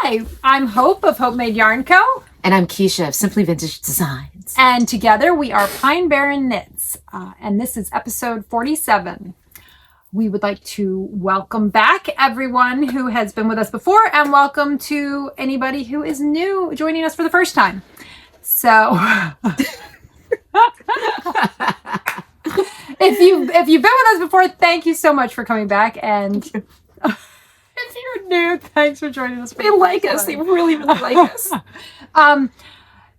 Hi, I'm Hope of Hopemade Yarnco. And I'm Kiesha of Simply Vintage Designs. And together we are Pine Barren Knits. And this is episode 47. We would like to welcome back everyone who has been with us before, and welcome to anybody who is new joining us for the first time. So if you've been with us before, thank you so much for coming back. And if you're new, thanks for joining us. They like us. They really, really like us.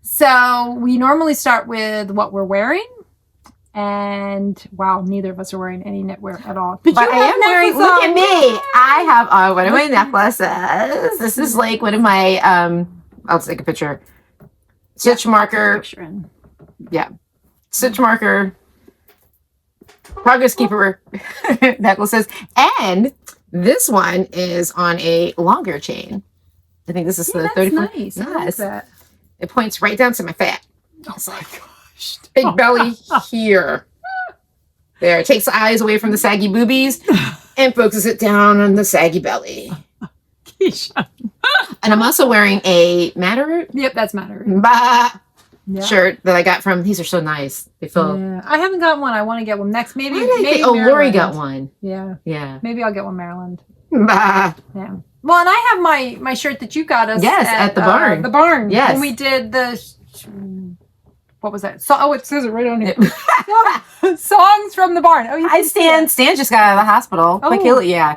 So we normally start with what we're wearing. And wow, neither of us are wearing any knitwear at all. But I am wearing, look at me. I have on one of my necklaces. This is like one of my, I'll take a picture. Stitch marker. Yeah. Stitch marker. Progress keeper necklaces. And this one is on a longer chain. I think this is the 34. Nice. Yes. That. It points right down to my fat. Oh my gosh. Big belly here. There. It takes the eyes away from the saggy boobies and focuses it down on the saggy belly. Kiesha. And I'm also wearing a Matterroot. Yep, that's Matterroot. Shirt that I got from. These are so nice. They feel. Yeah. I haven't got one. I want to get one next. Maybe. Lori got one. Yeah. Yeah. Maybe I'll get one Maryland. Bah. Yeah. Well, and I have my shirt that you got us. Yes, at the barn. The barn. Yes. When we did the. What was that? Oh, it says it right on here. Songs from the barn. Oh, Stan just got out of the hospital. Oh. Like yeah.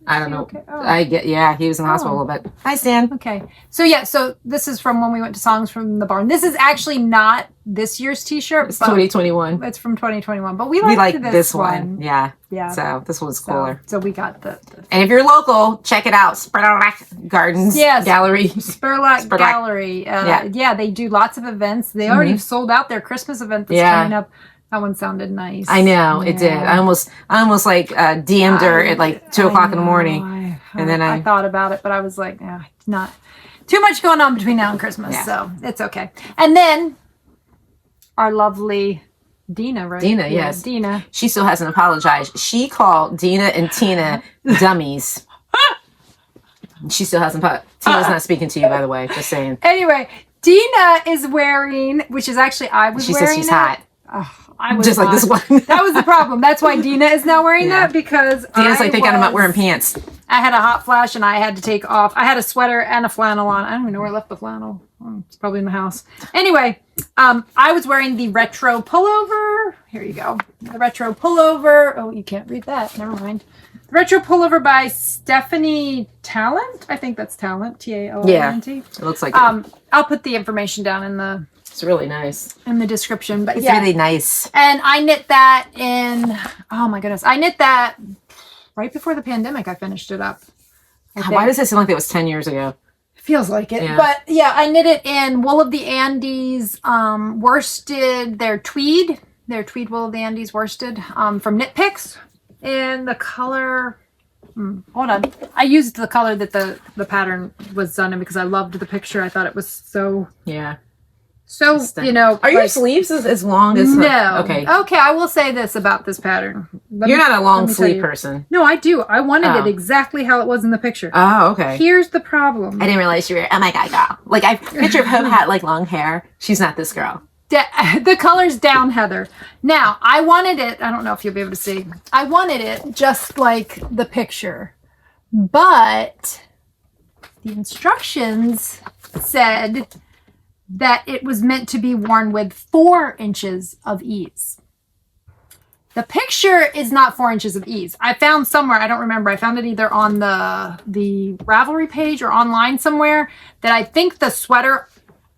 I don't know. Okay. Oh. He was in the hospital a little bit. Hi, Stan. Okay. So this is from when we went to Songs from the Barn. This is actually not this year's t-shirt. It's 2021. It's from 2021, but we like this one. Yeah. Yeah. So this one's cooler. So we got the and if you're local, check it out. Spurlack Gardens Gallery. Spurlack Gallery. Yeah, they do lots of events. They already sold out their Christmas event that's coming up. That one sounded nice. I know, it did. I almost like DM'd her at like 2 o'clock in the morning. And then I thought about it, but I was like, not too much going on between now and Christmas, so it's okay. And then our lovely Deana, right? Deana, yes. Deana. She still hasn't apologized. She called Deana and Tina dummies. She still hasn't Tina's not speaking to you, by the way, just saying. Anyway, Deana is wearing, which is actually She says she's hot. I was just hot. Like this one. That was the problem. That's why Deana is now wearing that, because Deana's like thinking I'm not wearing pants. I had a hot flash and I had to take off. I had a sweater and a flannel on. I don't even know where I left the flannel. It's probably in the house. Anyway, I was wearing the retro pullover. Here you go. The retro pullover. Oh, you can't read that. Never mind. The retro pullover by Stephanie Tallent. I think that's Tallent. Tallent. Yeah, it looks like it. I'll put the information down in the... It's really nice. In the description. But it's really nice. And I knit that in... Oh my goodness. I knit that right before the pandemic. I finished it up. Why does it seem like it was 10 years ago? Feels like it. Yeah. But yeah, I knit it in Wool of the Andes worsted, their tweed Wool of the Andes worsted from Knit Picks. And the color, hold on. I used the color that the pattern was done in because I loved the picture. I thought it was so... Yeah. So, Are your sleeves as long as... No. Okay, I will say this about this pattern. You're not a long sleeve person. No, I do. I wanted it exactly how it was in the picture. Oh, okay. Here's the problem. I didn't realize you were... Oh my God, girl. Like, I picture of Hope had like long hair. She's not this girl. The color's down, Heather. Now, I wanted it... I don't know if you'll be able to see. I wanted it just like the picture. But the instructions said... that it was meant to be worn with 4 inches of ease. The picture is not 4 inches of ease. I found somewhere, I don't remember, I found it either on the Ravelry page or online somewhere, that I think the sweater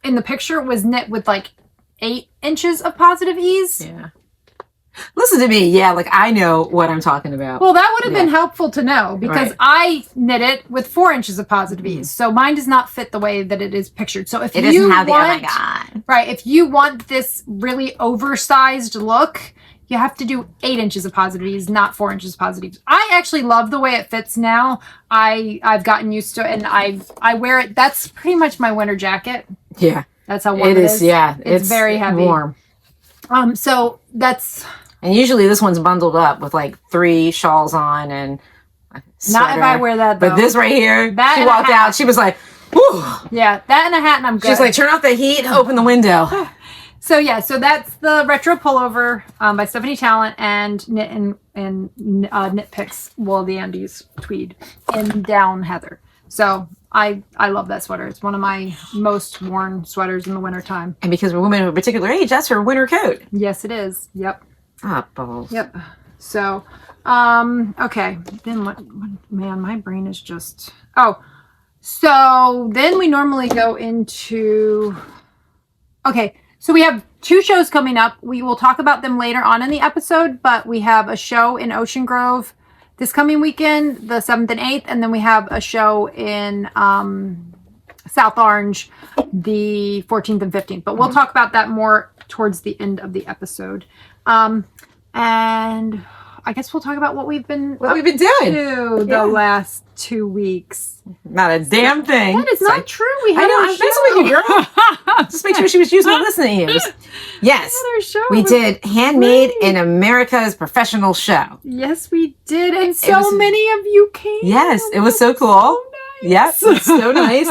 in the picture was knit with like 8 inches of positive ease. Yeah. Listen to me. Yeah, like I know what I'm talking about. Well, that would have been helpful to know because I knit it with 4 inches of positive ease. So mine does not fit the way that it is pictured. So if it doesn't have the, oh my God. Right. If you want this really oversized look, you have to do 8 inches of positive ease, not 4 inches of positive ease. I actually love the way it fits now. I've gotten used to it and I wear it. That's pretty much my winter jacket. Yeah. That's how warm it is. Yeah. It's very heavy. Warm. So that's... And usually this one's bundled up with like 3 shawls on and sweater. Not if I wear that though. But this right here, she walked out. She was like, Whew. Yeah, that and a hat and I'm good. She's like, turn off the heat, open the window. So yeah, so that's the retro pullover by Stephanie Tallent and Knit Picks Wool the Andes tweed in down heather. So I love that sweater. It's one of my most worn sweaters in the wintertime. And because we're women of a particular age, that's her winter coat. Yes, it is. Yep. Ah, balls. Yep. So, okay. Then what, man, my brain is just, so then we normally go into, okay. So we have 2 shows coming up. We will talk about them later on in the episode, but we have a show in Ocean Grove this coming weekend, the 7th and 8th, and then we have a show in South Orange the 14th and 15th. But we'll talk about that more towards the end of the episode. And I guess we'll talk about what we've been doing the last 2 weeks. Not a damn thing. That is not true. We had I'm messing with you, girl. Just make sure she was using the listening ears. Yes, we did Handmade in America's Professional Show. Yes, we did, and many of you came. Yes, it was so cool. So nice. Yes, it's so nice.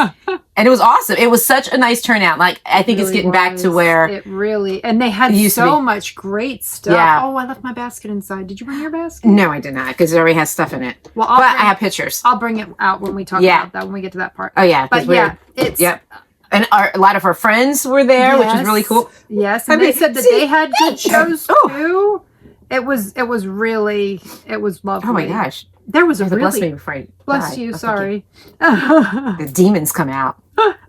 And it was awesome. It was such a nice turnout. Like, I think it's getting back to where it really, and they had so much great stuff. Yeah. Oh, I left my basket inside. Did you bring your basket? No, I did not, because it already has stuff in it. Well, I have pictures. I'll bring it out when we talk about that, when we get to that part. Oh, yeah. But yeah, it's... Yep. And a lot of our friends were there, which was really cool. Yes, and they said that they had good shows too. It was lovely. Oh my gosh. There was a really... Bless me before I Bless die. you, sorry. The demons come out.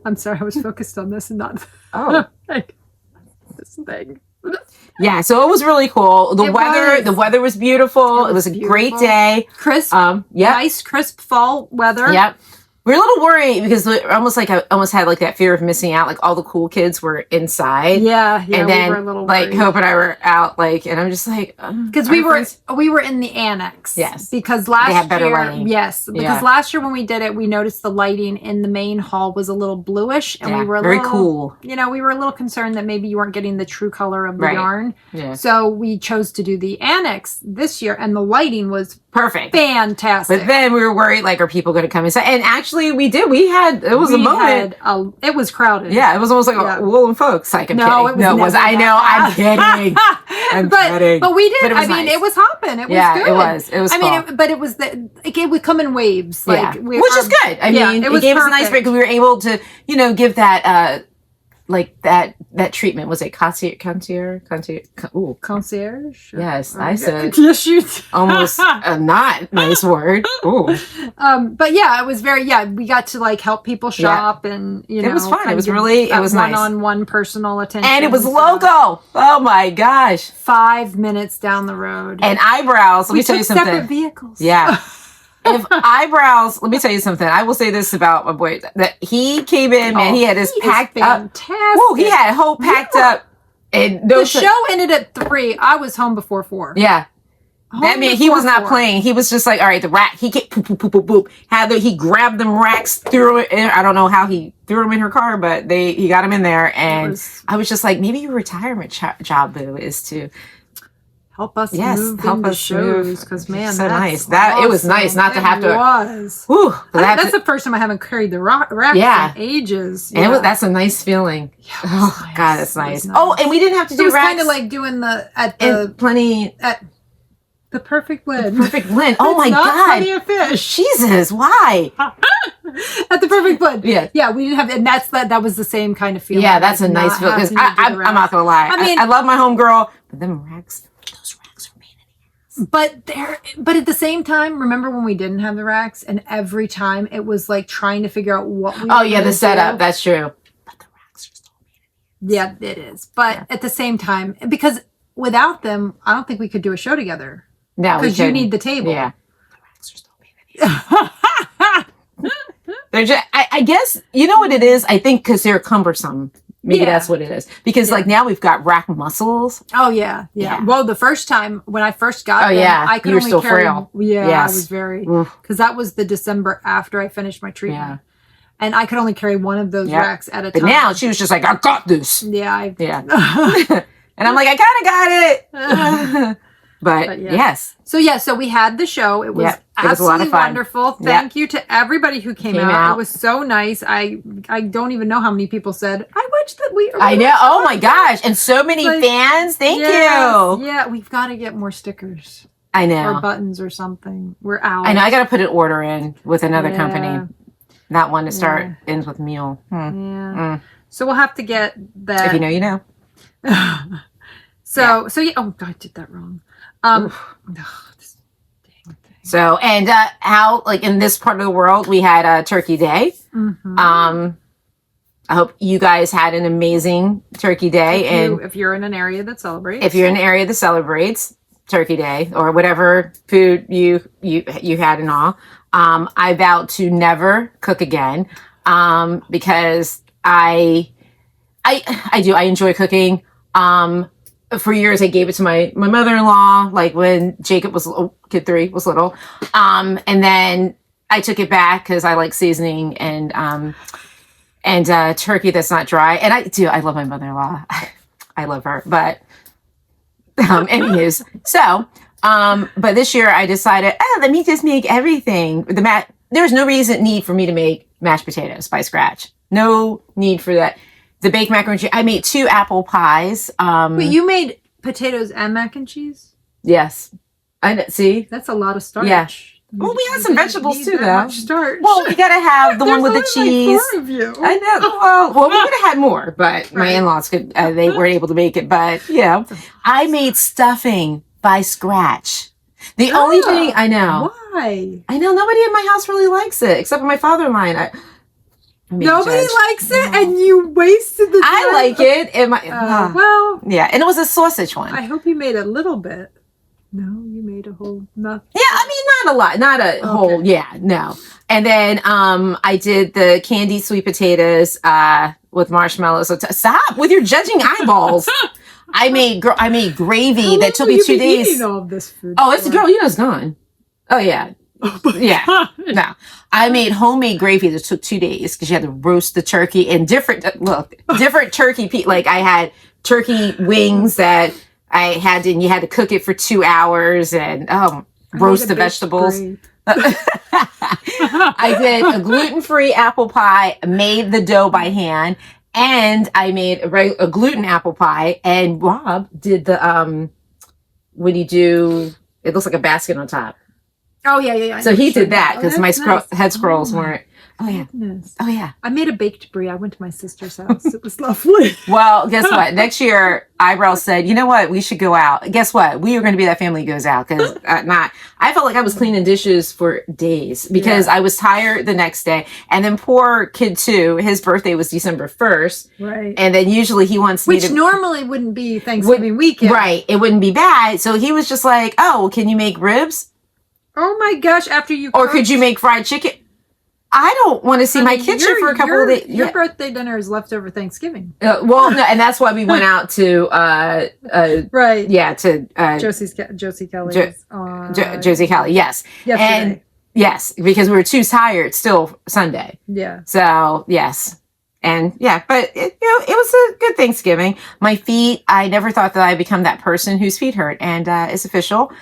I'm sorry, I was focused on this and not this thing. Yeah, so it was really cool. The weather was beautiful. It was a great day. Crisp. Nice, crisp fall weather. Yep. We were a little worried because I almost had like that fear of missing out. Like all the cool kids were inside. Yeah. And then we were a little like worried. Hope and I were out, like, and I'm just like, because we were in the annex. Yes. Because last they had better year, lighting. yes, because last year when we did it, we noticed the lighting in the main hall was a little bluish, and we were very cool. You know, we were a little concerned that maybe you weren't getting the true color of the yarn. Yeah. So we chose to do the annex this year, and the lighting was perfect, fantastic. But then we were worried, like, are people going to come inside? And actually, we did. It was a moment. It was crowded. Yeah, it was almost like a Woolen Folks. Like, I'm kidding. No, it was I know. I'm kidding. I'm kidding. But we did. But it was it was hopping. It was good. It was. It was. But it was it would come in waves. Like, which is good. I mean, it gave us a nice break because we were able to, give that. Like that treatment. Was it concierge? Concierge? Yes, I said. Yes, you almost a not nice word. Ooh. But yeah, it was very, we got to like help people shop and, it was fun. It was really, it was nice. One-on-one personal attention. And it was local. Oh my gosh. 5 minutes down the road. And eyebrows. Let me tell you something. Separate vehicles. Yeah. If eyebrows, let me tell you something. I will say this about my boy, that he came in, man, he had his packed up. Whoa, he had Hope packed up. And the show ended at 3. I was home before 4. Yeah. That meant he was not playing. He was just like, all right, the rack. He poop, poop, poop, poop, poop. He grabbed them racks, threw it in. I don't know how he threw them in her car, but he got them in there. And I was just like, maybe your retirement job, boo, is to help us move the shows, because man, so that's nice. It was nice not to have to. Whew, that's the first time I haven't carried the rack in ages. And that's a nice feeling. Yeah, oh God, that's nice. Oh, and we didn't have to do racks. It was kind of like doing the perfect blend. The perfect blend. Oh my God. Plenty of fish. Jesus, why? At the perfect blend. Yeah. Yeah, we didn't have, and that was the same kind of feeling. Yeah, that's a nice feeling. Because I'm not going to lie. I mean, I love my homegirl, but them racks, those racks are pain in the ass. But at the same time, remember when we didn't have the racks, and every time it was like trying to figure out what we were the setup. That's true. But the racks are still pain in the ass. Yeah, it is. But at the same time, because without them, I don't think we could do a show together. No, because you need the table. Yeah. The racks are still pain in the ass. They're just, I guess, you know what it is? I think because they're cumbersome. Maybe that's what it is. Because like now we've got rack muscles. Oh, yeah. Well, the first time when I first got them, I could only carry. Frail. Yeah, yes. I was very, because that was the December after I finished my treatment. Yeah. And I could only carry one of those racks at a time. But now she was just like, I got this. Yeah. And I'm like, I kind of got it. But yeah. yes. So we had the show. It was It was a absolutely lot of fun. wonderful. Thank you to everybody who came out. It was so nice. I don't even know how many people said, I watched that. I know. Oh my gosh. And so many fans. Thank you. Yeah, we've got to get more stickers. I know. Or buttons or something. We're out. I know. I got to put an order in with another company. Not one to start ends with mule. So we'll have to get that. If you know, you know. So yeah. Oh, I did that wrong. This dang thing. So, and how, like, in this part of the world, we had Turkey Day. I hope you guys had an amazing Turkey Day. If you're in an area that celebrates. If you're in an area that celebrates Turkey Day or whatever food you had and all, I vowed to never cook again because I enjoy cooking. For years, I gave it to my mother-in-law, like when Jacob was kid 3 was little, and then I took it back because I like seasoning and turkey that's not dry. And I love my mother-in-law. I love her, but anyways, so but this year I decided, let me just make everything. There's no need for me to make mashed potatoes by scratch. No need for that. The baked macaroni and cheese. I made 2 apple pies. Wait, you made potatoes and mac and cheese? Yes. See? That's a lot of starch. Yeah. Well, we had some vegetables too, though. Much starch. Well, we gotta have the one with the cheese. Like 4 of you. I know. Well, we would have had more, but my in-laws could. They weren't able to make it. But I made stuffing by scratch. The only thing I know. Why? I know nobody in my house really likes it, except for my father-in-law. Nobody likes it, and you wasted the time. I like it. And well, yeah, and it was a sausage one. I hope you made a little bit. No, you made a whole nothing. Yeah, I mean, not a lot, not a whole. Yeah, no. And then I did the candied sweet potatoes with marshmallows. So stop with your judging eyeballs. I made gravy that took me 2 days. Eating all of this food. Oh, it's it's gone. Oh yeah. Yeah, no. I made homemade gravy that took 2 days because you had to roast the turkey and different turkey. Like I had turkey wings that I had and you had to cook it for 2 hours and roast the vegetables. I did a gluten-free apple pie, made the dough by hand, and I made a gluten apple pie. And Rob did the when you do, it looks like a basket on top. Oh, yeah. So he did that because my head scrolls weren't. Oh, yeah. Goodness. Oh, yeah. I made a baked brie. I went to my sister's house. It was lovely. Well, guess what? Next year, Eyebrow said, you know what? We should go out. Guess what? We are going to be that family who goes out because I felt like I was cleaning dishes for days because I was tired the next day. And then poor kid 2, his birthday was December 1st. Right. And then usually he wants me to. Which normally wouldn't be Thanksgiving weekend. Right. It wouldn't be bad. So he was just like, oh, can you make ribs? Oh my gosh, after you Or could you make fried chicken? I don't want to see my kitchen for a couple of days. Your birthday dinner is leftover Thanksgiving. Well, no, and that's why we went out to right. Yeah, to Josie Kelly's Josie Kelly, yes. Yesterday. And yes, because we were too tired still Sunday. Yeah. So yes. And yeah, but it was a good Thanksgiving. My feet, I never thought that I'd become that person whose feet hurt, and it's official.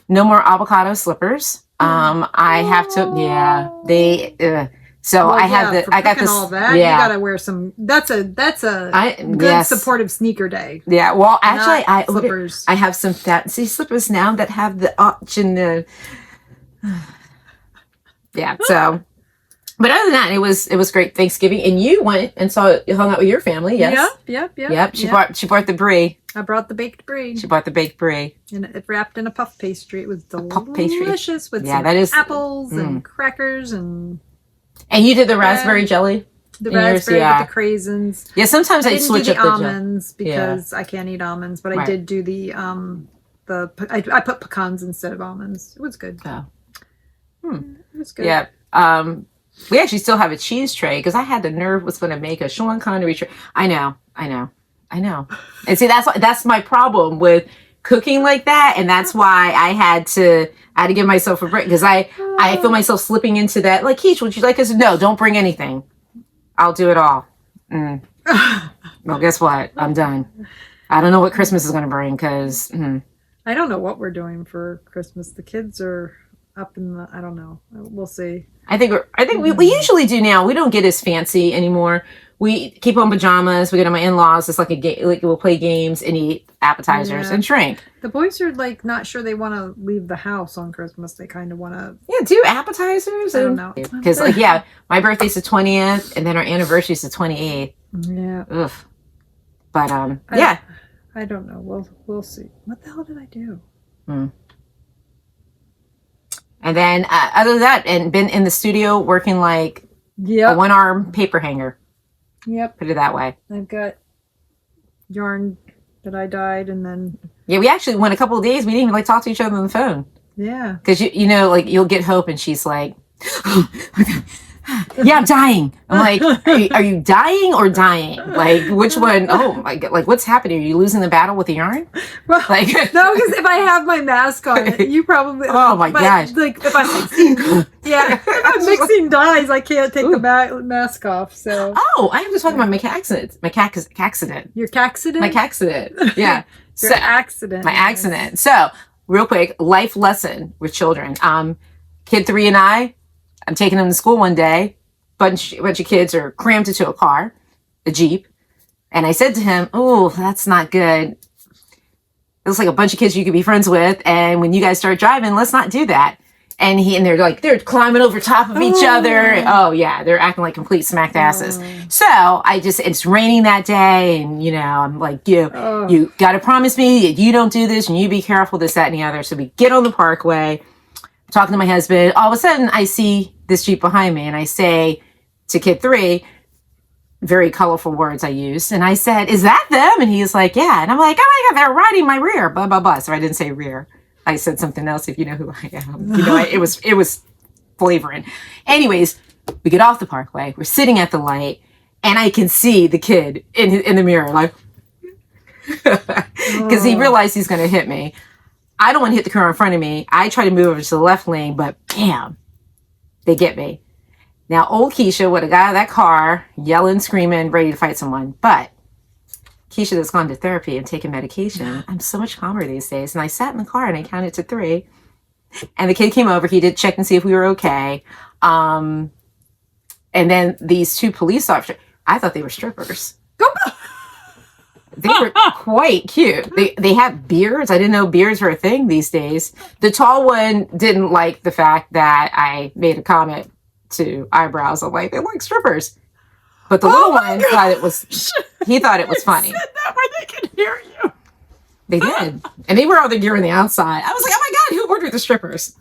No more avocado slippers. I have to. So I have I got this. All that, yeah, you gotta wear some. That's a good supportive sneaker day. Yeah. Well, actually, slippers. I have some fancy slippers now that have the arch and the. Yeah. So. But other than that, it was great Thanksgiving, and you went and hung out with your family. Yes. Yep. She brought the brie. I brought the baked brie. She bought the baked brie, and it wrapped in a puff pastry. It was delicious with some apples and crackers and you did the raspberry jelly. The raspberry with the craisins. Yeah, sometimes I switch up the almonds because I can't eat almonds, but I did do I put pecans instead of almonds. It was good. Oh. It was good. Yeah. We actually still have a cheese tray because I had the nerve was going to make a Sean Connery tray. I know. And see, that's my problem with cooking like that, and that's why I had to give myself a break because I feel myself slipping into that. Like, Kiesha, would you like us? No, don't bring anything. I'll do it all. Well, guess what? I'm done. I don't know what Christmas is going to bring because. I don't know what we're doing for Christmas. The kids are up in the, I don't know. We'll see. I think we usually do now. We don't get as fancy anymore. We keep on pajamas. We go to my in-laws. It's like a game. Like we'll play games and eat appetizers and drink. The boys are like not sure they want to leave the house on Christmas. They kind of want to. Yeah, do appetizers. I don't know. Because like my birthday's the 20th, and then our anniversary's the 28th. Yeah. Ugh. But I don't know. We'll see. What the hell did I do? And then other than that, and been in the studio working like a one-arm paper hanger. Yep. Put it that way. I've got yarn that I dyed, and then we actually went a couple of days. We didn't even like talk to each other on the phone. Yeah. Because you know, like you'll get Hope, and she's like, "Yeah, I'm dying." I'm like, "Are you dying or dying? Like which one? Oh my god! Like what's happening? Are you losing the battle with the yarn?" Well, like no, because if I have my mask on, you probably. Oh my gosh! Like if I'm mixing dyes, I can't take the mask off. So. Oh, I have to talk about my accident. My accident. Your accident. My accident. Yeah. Your accident. My accident. So real quick, life lesson with children. Kid 3 and I'm taking them to school one day. Bunch of kids are crammed into a car, a Jeep. And I said to him, "Oh, that's not good. It looks like a bunch of kids you could be friends with. And when you guys start driving, let's not do that." And they're climbing over top of each other. Oh yeah, they're acting like complete smacked asses. So it's raining that day, and I'm like, you got to promise me you don't do this, and you be careful, this, that, and the other. So we get on the parkway, talking to my husband. All of a sudden, I see this Jeep behind me, and I say to kid 3, very colorful words I used, and I said, "Is that them?" And he's like, "Yeah." And I'm like, "Oh my god, they're riding my rear." Blah blah blah. So I didn't say rear. I said something else. If you know who I am, it was flavoring. Anyways, we get off the parkway. We're sitting at the light, and I can see the kid in the mirror, like, because he realized he's going to hit me. I don't want to hit the car in front of me. I try to move over to the left lane, but bam, they get me. Now, old Kiesha would have got out of that car, yelling, screaming, ready to fight someone, but Kiesha that's gone to therapy and taken medication, I'm so much calmer these days. And I sat in the car and I counted to 3. And the kid came over. He did check and see if we were okay. And then these 2 police officers, I thought they were strippers. They were quite cute. They have beards. I didn't know beards were a thing these days. The tall one didn't like the fact that I made a comment to eyebrows. I'm like, they like strippers. But the little one thought it was funny. Said that where they could hear you. They did. And they were all the gear on the outside. I was like, oh my god, who ordered the strippers?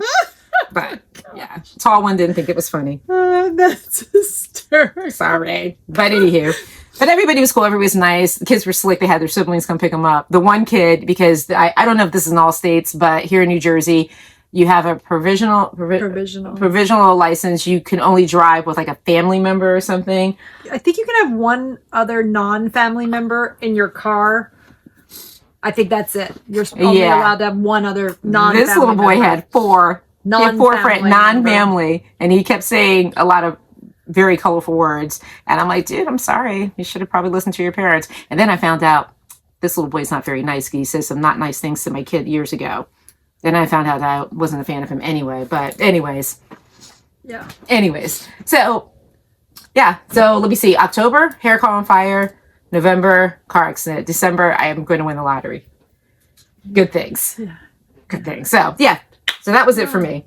But yeah, tall one didn't think it was funny. That's hysterical. Sorry. But anywho. But everybody was cool. Everybody was nice. The kids were slick. They had their siblings come pick them up. The one kid, because I don't know if this is in all states, but here in New Jersey, you have a provisional license. You can only drive with like a family member or something. I think you can have one other non-family member in your car. I think that's it. You're only allowed to have one other non-family This little boy member. had 4 non-family, and he kept saying a lot of very colorful words. And I'm like, dude, I'm sorry. You should have probably listened to your parents. And then I found out this little boy's not very nice. He says some not nice things to my kid years ago. Then I found out I wasn't a fan of him anyway. But anyways. Yeah. Anyways. So, yeah. So let me see. October, hair caught on fire. November, car accident. December, I am going to win the lottery. Good things. Yeah. Good things. So, yeah. So that was it for me.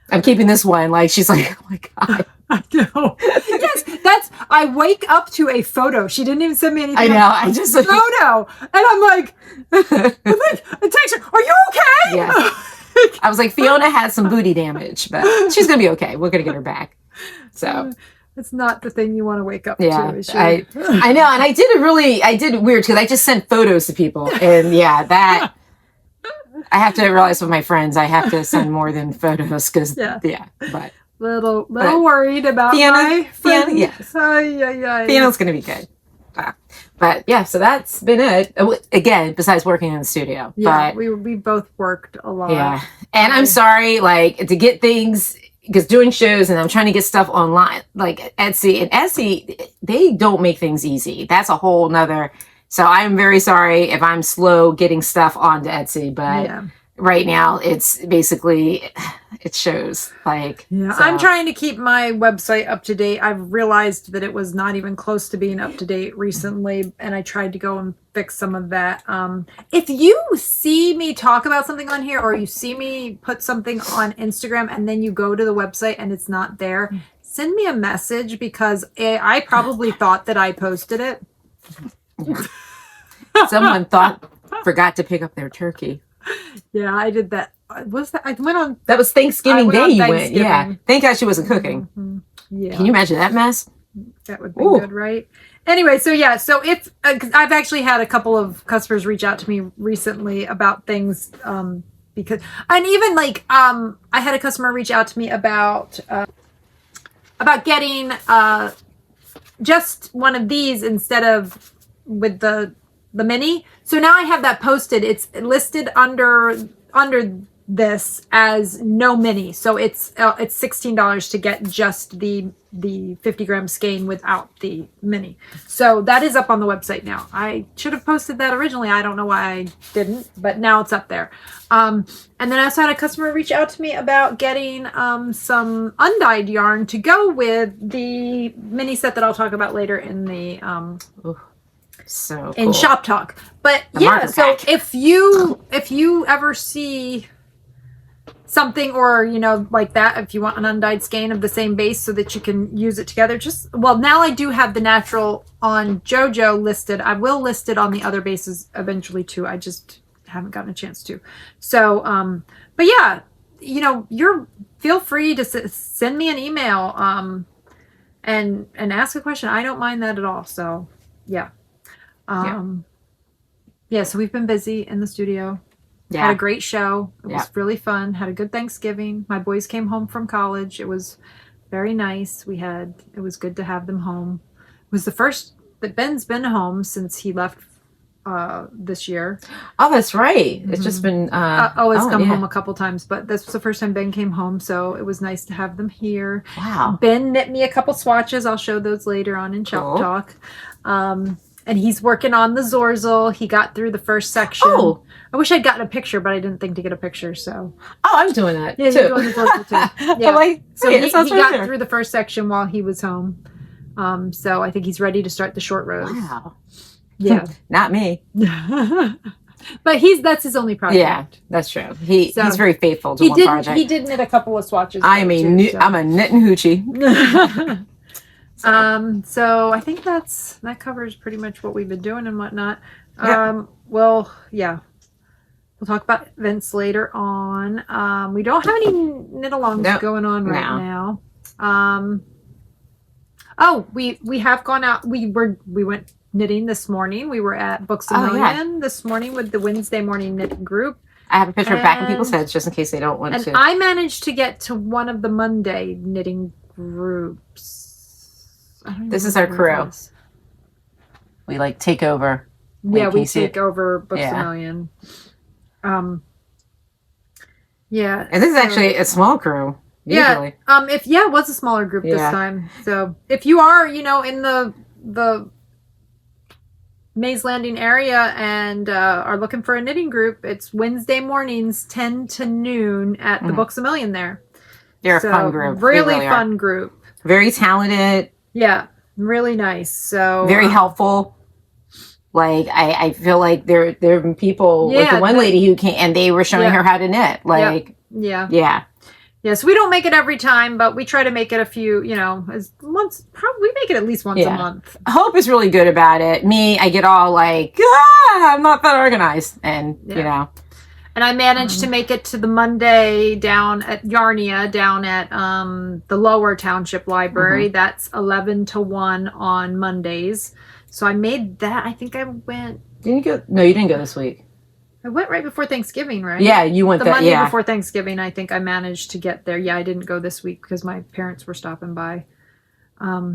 I'm keeping this one. Like, she's like, oh my God. I know. Yes, I wake up to a photo. She didn't even send me anything. I know. I just photo. And I'm like, I text her, are you okay? Yeah. I was like, Fiona had some booty damage, but she's going to be okay. We're going to get her back. So. It's not the thing you want to wake up yeah, to. I know. And I did weird because I just sent photos to people. And yeah, that. I have to realize with my friends, I have to send more than photos because, but. Little worried about my friend. Fiona, yes. Fiona's going to be good. But yeah, so that's been it. Again, besides working in the studio. Yeah, but, we both worked a lot. Yeah. And I'm sorry, like, to get things, because doing shows and I'm trying to get stuff online, like Etsy. And Etsy, they don't make things easy. That's a whole nother So I'm very sorry if I'm slow getting stuff onto Etsy, but right now it's basically, it shows like. Yeah, so. I'm trying to keep my website up to date. I've realized that it was not even close to being up to date recently, and I tried to go and fix some of that. If you see me talk about something on here, or you see me put something on Instagram and then you go to the website and it's not there, send me a message, because I probably thought that I posted it. Someone forgot to pick up their turkey. Yeah, I did that. Was that? I went on. That was Thanksgiving Day. You went. Thanksgiving. Yeah. Thank God she wasn't cooking. Mm-hmm. Yeah. Can you imagine that mess? That would be good, right? Anyway, so yeah, so if I've actually had a couple of customers reach out to me recently about things, because, and even like I had a customer reach out to me about getting just one of these instead of with the mini. So now I have that posted. It's listed under this as no mini. So it's $16 to get just the 50-gram skein without the mini. So that is up on the website now. I should have posted that originally. I don't know why I didn't, but now it's up there. And then I also had a customer reach out to me about getting some undyed yarn to go with the mini set that I'll talk about later in the so cool. in Shop Talk. But the yeah, so pack. if you ever see something, or like that, if you want an undyed skein of the same base so that you can use it together, now I do have the natural on JoJo listed. I will list it on the other bases eventually too. I just haven't gotten a chance to. So but yeah, feel free to send me an email and ask a question. I don't mind that at all. So yeah. So we've been busy in the studio. Yeah. Had a great show. It was really fun. Had a good Thanksgiving. My boys came home from college. It was very nice. It was good to have them home. It was the first that Ben's been home since he left this year. Oh, that's right. It's just been it's come home a couple times, but this was the first time Ben came home, so it was nice to have them here. Wow. Ben knit me a couple swatches. I'll show those later on in Shop Talk. And he's working on the Zorzel. He got through the first section. Oh. I wish I'd gotten a picture, but I didn't think to get a picture, so. Oh, I'm doing that, too. You're doing the Zorzel, too. Yeah. So he got through the first section while he was home. So I think he's ready to start the short rows. Wow. Yeah. Not me. But that's his only project. Yeah, that's true. He's very faithful to one project. He did knit a couple of swatches. I'm a knitting hoochie. So I think that covers pretty much what we've been doing and whatnot. Yep. We'll talk about events later on. We don't have any knit-alongs going on right now. We have gone out. We went knitting this morning. We were at Books A Million this morning with the Wednesday morning knit group. I have a picture of back in people's heads just in case they don't want to. And I managed to get to one of the Monday knitting groups. This is our crew. We take over. Yeah, we take over Books A Million. Yeah. And this is actually a small crew. Usually. Yeah. It was a smaller group this time. So if you are, in the Mays Landing area and are looking for a knitting group, it's Wednesday mornings, 10 to noon at the Books A Million there. They're a fun group. Really fun group. Very talented. Yeah, really nice. So very helpful. I feel like there have been people like the one lady who came and they were showing her how to knit. So we don't make it every time, but we try to make it a few, we make it at least once a month. Hope is really good about it. Me, I get all I'm not that organized. And, And I managed to make it to the Monday down at Yarnia, down at the Lower Township Library. That's 11 to 1 on Mondays. So I made that. I think I went... Didn't you go? No, you didn't go this week. I went right before Thanksgiving, right? Yeah, you went the Monday before Thanksgiving. I think I managed to get there. Yeah, I didn't go this week because my parents were stopping by. So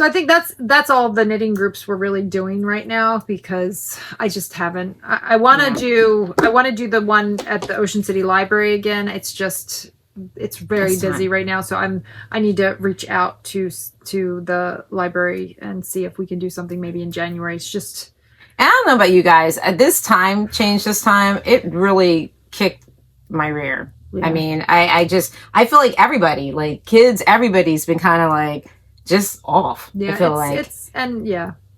I think that's all the knitting groups we're really doing right now, because I just haven't. I want to do the one at the Ocean City Library again. It's just it's very busy right now. So I need to reach out to the library and see if we can do something maybe in January. It's just, and I don't know about you guys, at this time, it really kicked my rear. Yeah. I mean, I feel like everybody, like kids, everybody's been kind of like just off. Yeah, I feel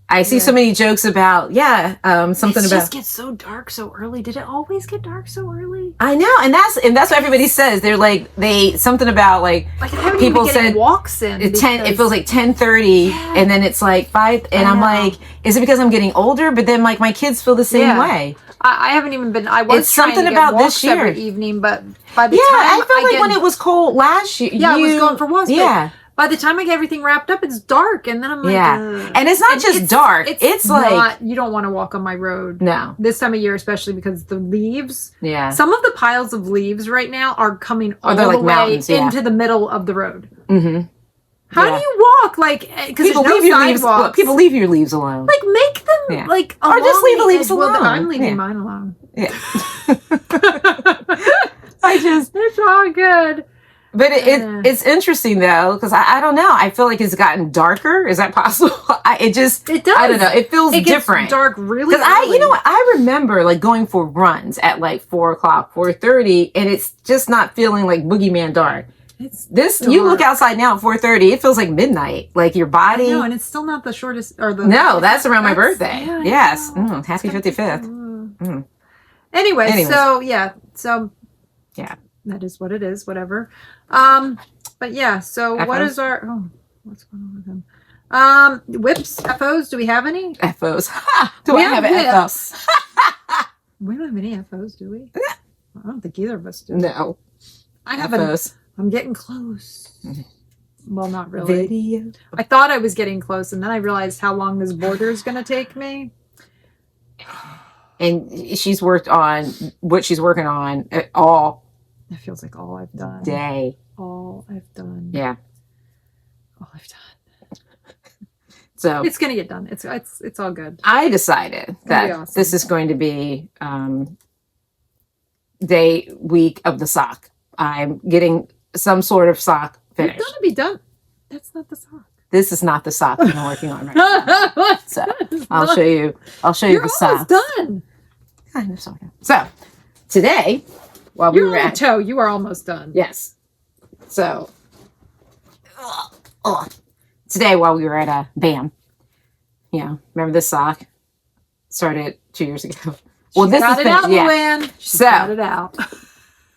I see so many jokes about something about. It just gets so dark so early. Did it always get dark so early? I know, and that's what everybody says. They're like something about like people said walks in. It feels like 10:30, and then it's like 5, and I'm like, is it because I'm getting older? But then like my kids feel the same way. I haven't even been. I was it's something about this year every evening, but by the time I felt like when it was cold last year, I was going for walks. Yeah. By the time I get everything wrapped up, it's dark, and then I'm like, and it's not just dark. It's like you don't want to walk on my road. No, this time of year, especially because the leaves. Yeah, some of the piles of leaves right now are coming all the way into the middle of the road. Mm-hmm. How do you walk? Like, because people leave your leaves. People leave your leaves alone. Like, make them like, or just leave the leaves alone. Well, I'm leaving mine alone. Yeah, it's all good. But it's interesting though, because I don't know. I feel like it's gotten darker. Is that possible? It does. I don't know. It feels different. Dark really. Because I remember like going for runs at like 4:00, 4:30, and it's just not feeling like boogeyman dark. It's you look outside now at 4:30, it feels like midnight. Like your body. No, and it's still not the shortest or the. No, that's around my birthday. Yes. Happy 55th. Anyway, so yeah. That is what it is, whatever. But yeah, so FOs? What is what's going on with them? Whips, FOs, do we have any? FOs. Do I have FOs? We don't have any FOs, do we? I don't think either of us do. No. I have FOs. I'm getting close. Well, not really. Video. I thought I was getting close, and then I realized how long this border is going to take me. And she's worked on what she's working on all. It feels like all I've done. All I've done. Yeah. All I've done. So it's gonna get done. It's all good. I decided that this is going to be week of the sock. I'm getting some sort of sock finished. It's gonna be done. That's not the sock. This is not the sock I'm working on right now. So I'll show you the sock. You're almost done. Kind of, sort of. So today. While we were at toe, you are almost done. Yes. So today, while we were at BAM, remember this sock? Started 2 years ago. Well, this got it out, Luann. She got it out.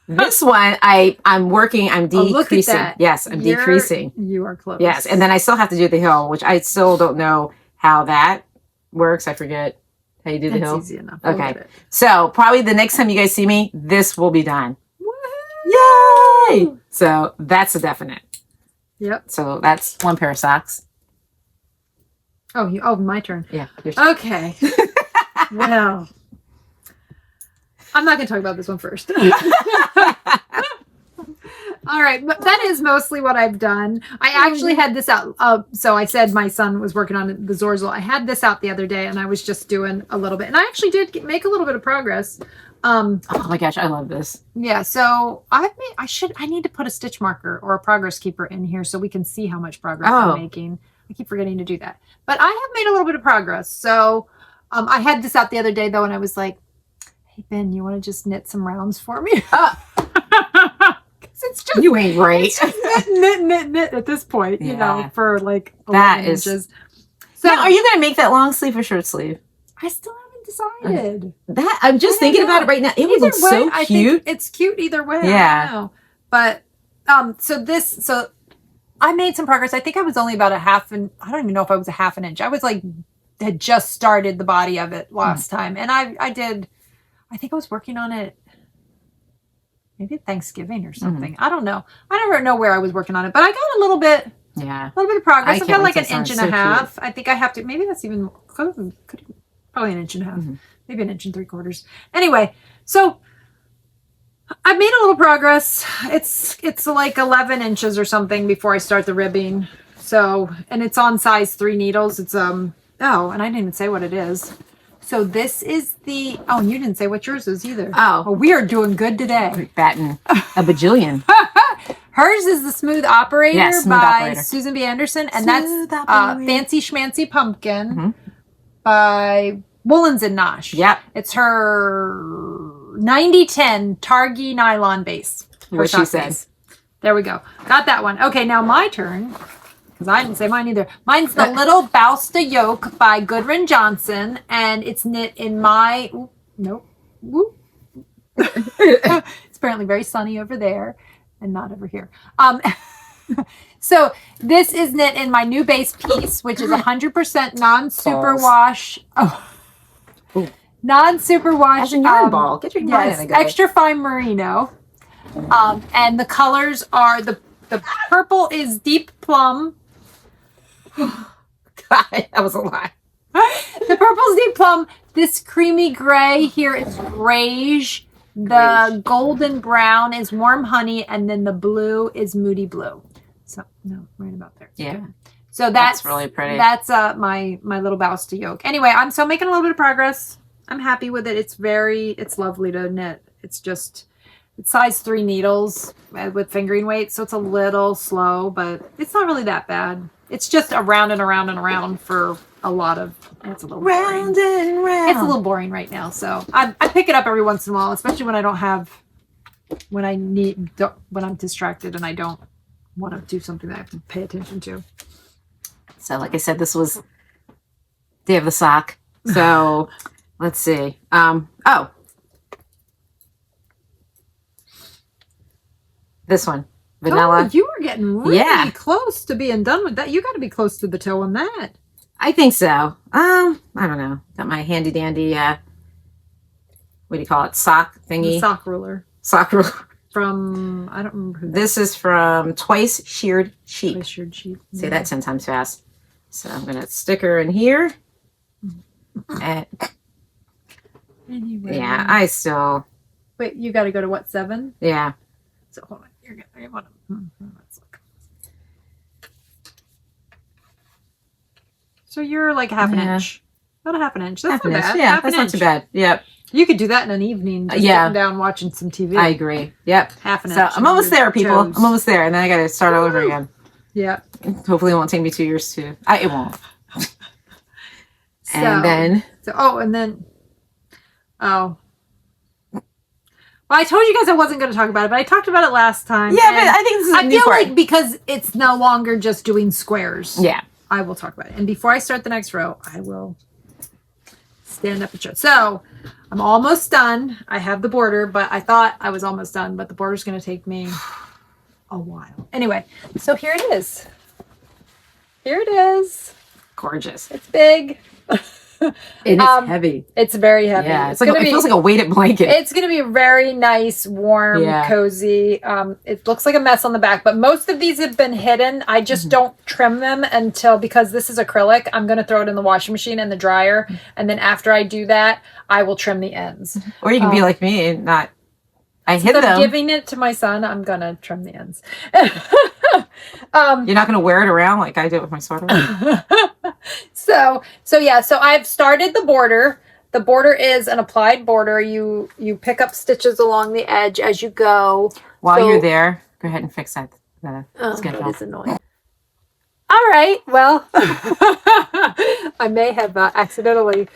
This one, I'm working. I'm decreasing. Look at that. Yes, I'm decreasing. You are close. Yes, and then I still have to do the hill, which I still don't know how that works. I forget. How you do the hill? Easy enough. Okay. So probably the next time you guys see me, this will be done. Woo-hoo! Yay! So that's a definite. Yep. So that's one pair of socks. Oh, my turn. Yeah. Okay. Well, I'm not going to talk about this one first. All right, but that is mostly what I've done. I actually had this out. So I said my son was working on the Zorzel. I had this out the other day, and I was just doing a little bit. And I actually did make a little bit of progress. Oh my gosh, I love this. Yeah, so I need to put a stitch marker or a progress keeper in here so we can see how much progress I'm making. I keep forgetting to do that. But I have made a little bit of progress. So I had this out the other day, though, and I was like, hey, Ben, you want to just knit some rounds for me? It's just you ain't right. knit at this point, for like 11 inches. So now, are you gonna make that long sleeve or short sleeve? I still haven't decided. That I'm just thinking about it right now. It would look so cute. I think it's cute either way. Yeah. I don't know. But so I made some progress. I think I was only about I don't even know if I was a half an inch. I was had just started the body of it last time, and I think I was working on it. Maybe Thanksgiving or something. I don't know. I never know where I was working on it, but I got a little bit of progress. I've got like an inch and a half. Cute. I think I have to, maybe that's even, probably an inch and a half, maybe an inch and 3/4. Anyway, so I made a little progress. It's like 11 inches or something before I start the ribbing. So, and it's on size 3 needles. It's, and I didn't even say what it is. So this is and you didn't say what yours is either. Oh, we are doing good today. We're batting a bajillion. Hers is the Smooth Operator Smooth by Operator. Susan B. Anderson, and Smooth that's Operator. Fancy Schmancy Pumpkin by Woolens and Nosh. Yep. It's her 9010 Targi nylon base. What she said. There we go. Got that one. Okay, now my turn. Because I didn't say mine either. Mine's the Little Bausta Yoke by Goodwin Johnson, and it's knit in my... Ooh, nope. Woo. It's apparently very sunny over there and not over here. So this is knit in my new base piece, which is 100% non-superwash. Non-superwash. As a yarn ball. Get your yarn in a go. Extra fine merino. And the colors are the purple is deep plum. God, that was a lot. The purple's deep plum. This creamy gray here is beige. The golden brown is warm honey, and then the blue is moody blue. So no, right about there. Yeah. So that's really pretty. That's my little Bausta yoke. Anyway, I'm still making a little bit of progress. I'm happy with it. It's lovely to knit. It's size 3 needles with fingering weight, so it's a little slow, but it's not really that bad. It's just around and around and around for a lot of. It's a little round boring. and round. It's a little boring right now, so I pick it up every once in a while, especially when I don't have, when I'm distracted and I don't want to do something that I have to pay attention to. So, like I said, this was Day of the Sock. So, let's see. This one, vanilla. Oh, you were getting really close to being done with that. You got to be close to the toe on that. I think so. I don't know. Got my handy dandy, what do you call it? Sock thingy. The sock ruler. Sock ruler. From, I don't remember who This is from Twice Sheared Sheep. Twice Sheared Sheep. Say that 10 times fast. So I'm going to stick her in here. And, anyway. yeah, I still. Wait, you got to go to what, 7? Yeah. So hold on. You're going to want to. Let's look. So you're like half an inch. About a half an inch. That's Half not an inch. bad. Yeah, half that's an not inch. too bad. Yep. You could do that in an evening. Just sitting down watching some TV. I agree. Yep. Half an So inch. I'm almost there, people. Toes. I'm almost there. And then I got to start all over again. Yeah. Hopefully it won't take me 2 years to. It won't. And then. Well, I told you guys I wasn't going to talk about it, but I talked about it last time. Yeah, but I think this is a new part. like because it's no longer just doing squares. Yeah. I will talk about it. And before I start the next row, I will stand up and show. So I'm almost done. I have the border, but I thought I was almost done, but the border's going to take me a while. Anyway, so here it is. Here it is. Gorgeous. It's big. It is heavy. It's very heavy. Yeah, it feels like a weighted blanket. It's going to be very nice, warm, cozy. It looks like a mess on the back, but most of these have been hidden. I just don't trim them because this is acrylic, I'm going to throw it in the washing machine and the dryer. And then after I do that, I will trim the ends. Or you can be like me and not. I hid them. Giving it to my son, I'm going to trim the ends. You're not going to wear it around like I did with my sweater? So I've started the border. The border is an applied border. You pick up stitches along the edge as you go. While you're there, go ahead and fix that. That is annoying. All right. Well, I may have accidentally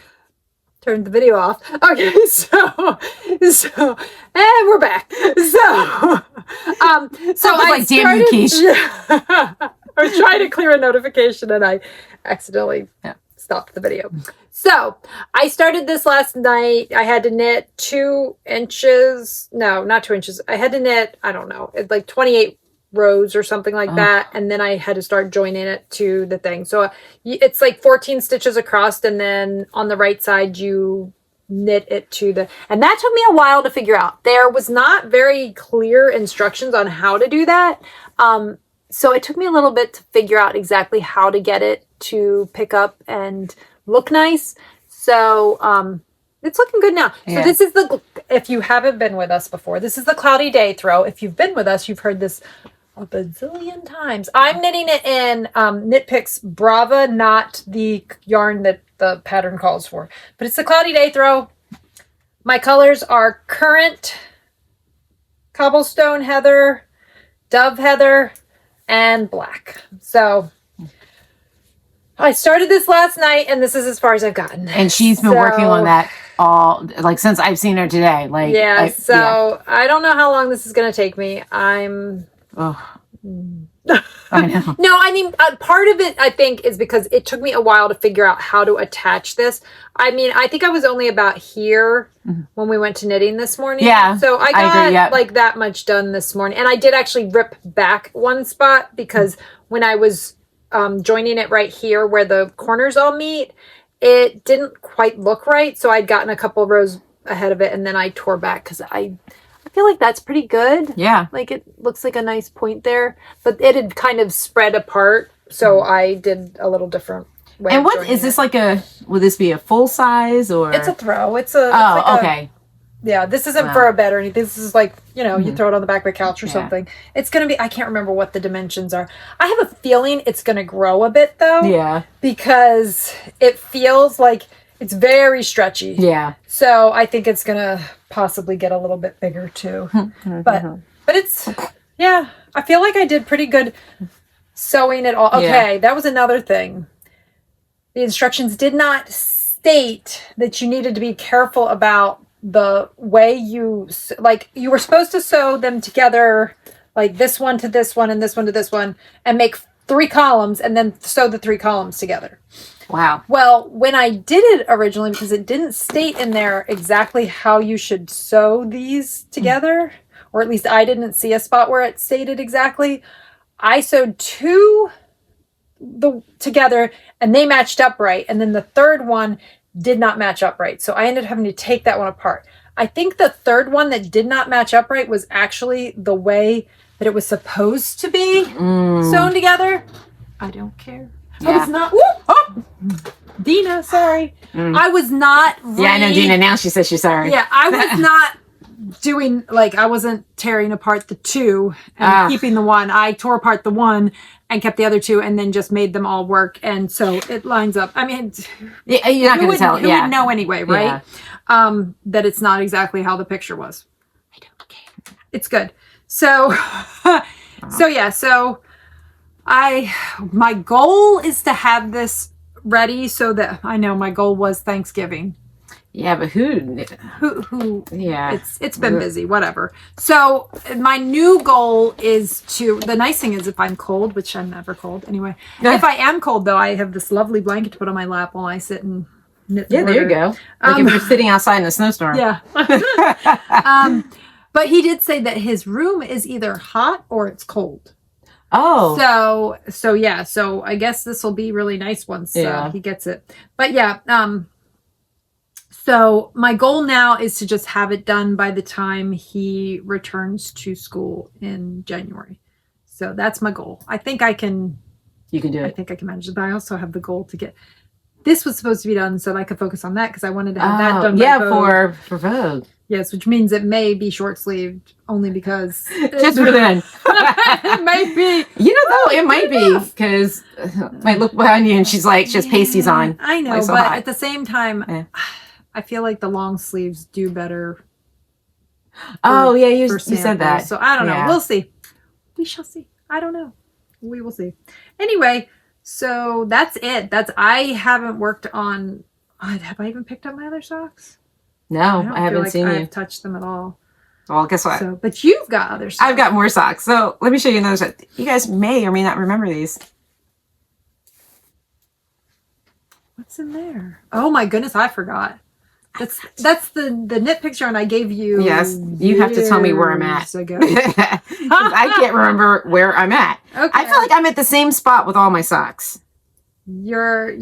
turned the video off. Okay, so and we're back. So I damn you, Kiesha. I was trying to clear a notification and I accidentally stopped the video. So I started this last night. I had to knit 2 inches. No, not 2 inches. I had to knit, I don't know, like 28 rows or something like that. And then I had to start joining it to the thing. So it's like 14 stitches across. And then on the right side, you knit it to and that took me a while to figure out. There was not very clear instructions on how to do that. So it took me a little bit to figure out exactly how to get it to pick up and look nice. So it's looking good now. Yeah. So this is if you haven't been with us before, this is the Cloudy Day throw. If you've been with us, you've heard this a bazillion times. I'm knitting it in Knit Picks Brava, not the yarn that the pattern calls for. But it's the Cloudy Day throw. My colors are Currant, Cobblestone Heather, dove heather and black. So I started this last night, and this is as far as I've gotten. And she's been working on that all, like, since I've seen her today. Like, yeah, I don't know how long this is going to take me. I'm... Oh. I know. No, I mean, part of it, I think, is because it took me a while to figure out how to attach this. I mean, I think I was only about here when we went to knitting this morning. Yeah, so I got agree, yeah. like that much done this morning. And I did actually rip back one spot because when I was joining it right here where the corners all meet, it didn't quite look right. So I'd gotten a couple rows ahead of it, and then I tore back because I feel like that's pretty good. Yeah. Like it looks like a nice point there, but it had kind of spread apart. So I did a little different way. And what is this like would this be a full size or? It's a throw. It's a, okay. Yeah. This isn't for a bed or anything. This is like, you throw it on the back of a couch or something. It's going to be, I can't remember what the dimensions are. I have a feeling it's going to grow a bit though. Yeah. Because it feels like it's very stretchy. Yeah. So I think it's going to possibly get a little bit bigger too. But it's, yeah, I feel like I did pretty good sewing it all. Okay, that was another thing. The instructions did not state that you needed to be careful about the way you, like you were supposed to sew them together, like this one to this one and this one to this one, and make 3 columns and then sew the 3 columns together. Wow. Well, when I did it originally, because it didn't state in there exactly how you should sew these together, or at least I didn't see a spot where it stated exactly, I sewed 2 together and they matched up right. And then the third one did not match up right. So I ended up having to take that one apart. I think the third one that did not match up right was actually the way that it was supposed to be sewn together. I don't care. Yeah. I was not. Oh, Deana, sorry. I was not. Yeah, I know Deana now. She says she's sorry. Yeah, I was not doing I wasn't tearing apart the 2 and keeping the one. I tore apart the one and kept the other 2, and then just made them all work. And so it lines up. I mean, you're not going to tell. Who would know anyway, right? Yeah. That it's not exactly how the picture was. I don't care. It's good. So, so my goal is to have this ready so that I know my goal was Thanksgiving. Yeah, but who? Yeah, it's been busy, whatever. So my new goal is the nice thing is if I'm cold, which I'm never cold anyway. If I am cold though, I have this lovely blanket to put on my lap while I sit and knit. Yeah, there you go. Like if you're sitting outside in a snowstorm. Yeah. But he did say that his room is either hot or it's cold. Oh. So yeah. So I guess this will be really nice once he gets it. But yeah. So my goal now is to just have it done by the time he returns to school in January. So that's my goal. I think I can. You can do it. I think I can manage it. But I also have the goal to get. This was supposed to be done so that I could focus on that because I wanted to have that done. Yeah, for Vogue. Yes, which means it may be short-sleeved only because... Just for then. It might be. You know, though, it might be because I look behind you and she's like, she has pasties on. I know, like, so but hot. at the same time, I feel like the long sleeves do better. You said that. So I don't know. We'll see. We shall see. I don't know. We will see. Anyway, so that's it. I haven't worked on... have I even picked up my other socks? No, I haven't seen you. I've touched them at all. Well, guess what? So, but you've got other socks. I've got more socks. So let me show you another set. You guys may or may not remember these. What's in there? Oh my goodness, I forgot. That's the knit picture, and I gave you. Yes, you have to tell me where I'm at. Ago. I can't remember where I'm at. Okay. I feel like I'm at the same spot with all my socks. You're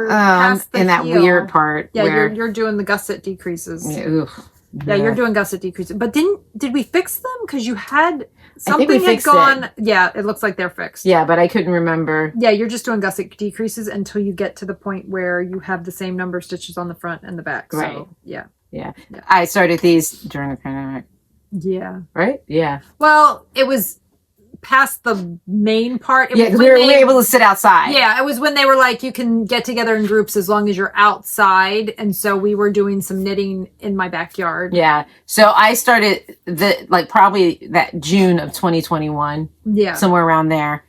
past the in that heel. Weird part. Yeah, where... you're doing the gusset decreases. Yeah, you're doing gusset decreases. But did we fix them? Because you had something had gone. It. Yeah, it looks like they're fixed. Yeah, but I couldn't remember. Yeah, you're just doing gusset decreases until you get to the point where you have the same number of stitches on the front and the back. Right. So, yeah. I started these during the pandemic. Yeah. Right? Yeah. Well, it was past the main part. Yeah, we were able to sit outside. Yeah, it was when they were like, you can get together in groups as long as you're outside. And so we were doing some knitting in my backyard. Yeah. So I started probably that June of 2021. Yeah. Somewhere around there.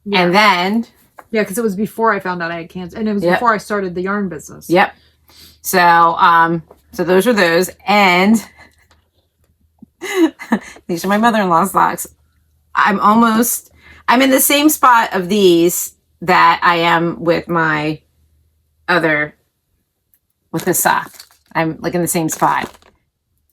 Yeah. And then. Yeah, because it was before I found out I had cancer. And it was before I started the yarn business. Yep. So, so those are those. And these are my mother-in-law's socks. I'm in the same spot of these that I am with my with this sock. I'm like in the same spot.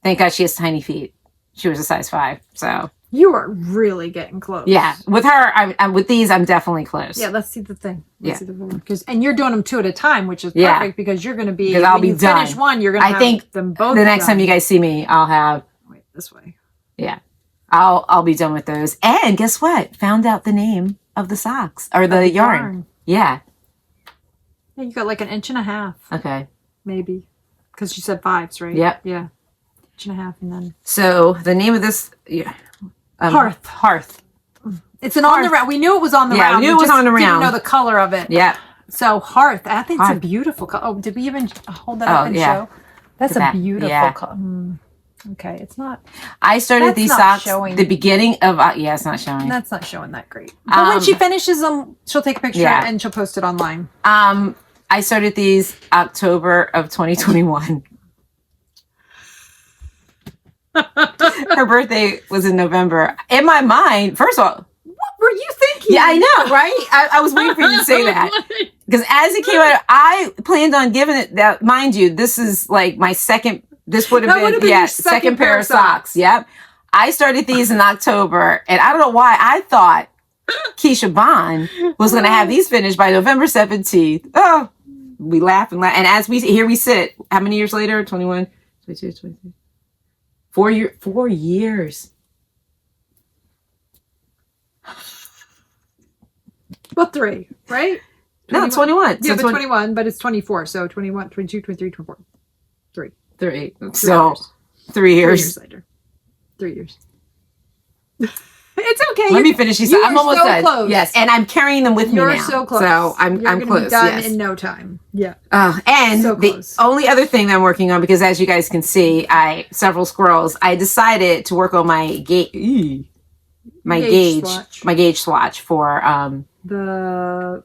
Thank God she has tiny feet. She was a size 5. So you are really getting close. Yeah. With her, I'm with these, I'm definitely close. Yeah. Let's see the thing. Let's see the one. And you're doing them 2 at a time, which is perfect because you're going to be, because I'll be done. Finish one, you're going to have them both the next time you guys see me, I'll have. Wait, this way. Yeah. I'll be done with those. And guess what? Found out the name of the socks or the yarn. Yeah. Yeah, you got like an 1.5 inches. Okay. Maybe. Because you said 5s, right? Yep. Yeah. 1.5 inches and then. So the name of this Hearth. It's an on the round. We knew it was on the round. We knew it was on the round. Didn't know the color of it. Yeah. So Hearth. I think it's a beautiful color. Oh, did we even hold that up and show? That's a beautiful color. Okay, it's not. I started these socks the beginning of. It's not showing. That's not showing that great. But when she finishes them, she'll take a picture and she'll post it online. I started these October of 2021. Her birthday was in November. In my mind, first of all, what were you thinking? Yeah, I know, right? I was waiting for you to say that. Because as it came out, I planned on giving it that. Mind you, this is like my second. This would have been your second pair of socks. Yep. I started these in October, and I don't know why I thought Kiesha Bond was going to have these finished by November 17th. Oh, we laugh and laugh. And as we sit, how many years later? 21, 22, 23. 4 years. Well, 3, right? 21. No, 21. Yeah, but 21, but it's 24. So 21, 22, 23, 24. 3. 3. So 3 years. 3 years later. 3 years. It's okay. Let me finish these. I'm almost done. Close. Yes, and I'm carrying them with me now. You're so close. So I'm close. Be done in no time. Yeah. And the only other thing that I'm working on, because as you guys can see, several squirrels. I decided to work on my gauge swatch for the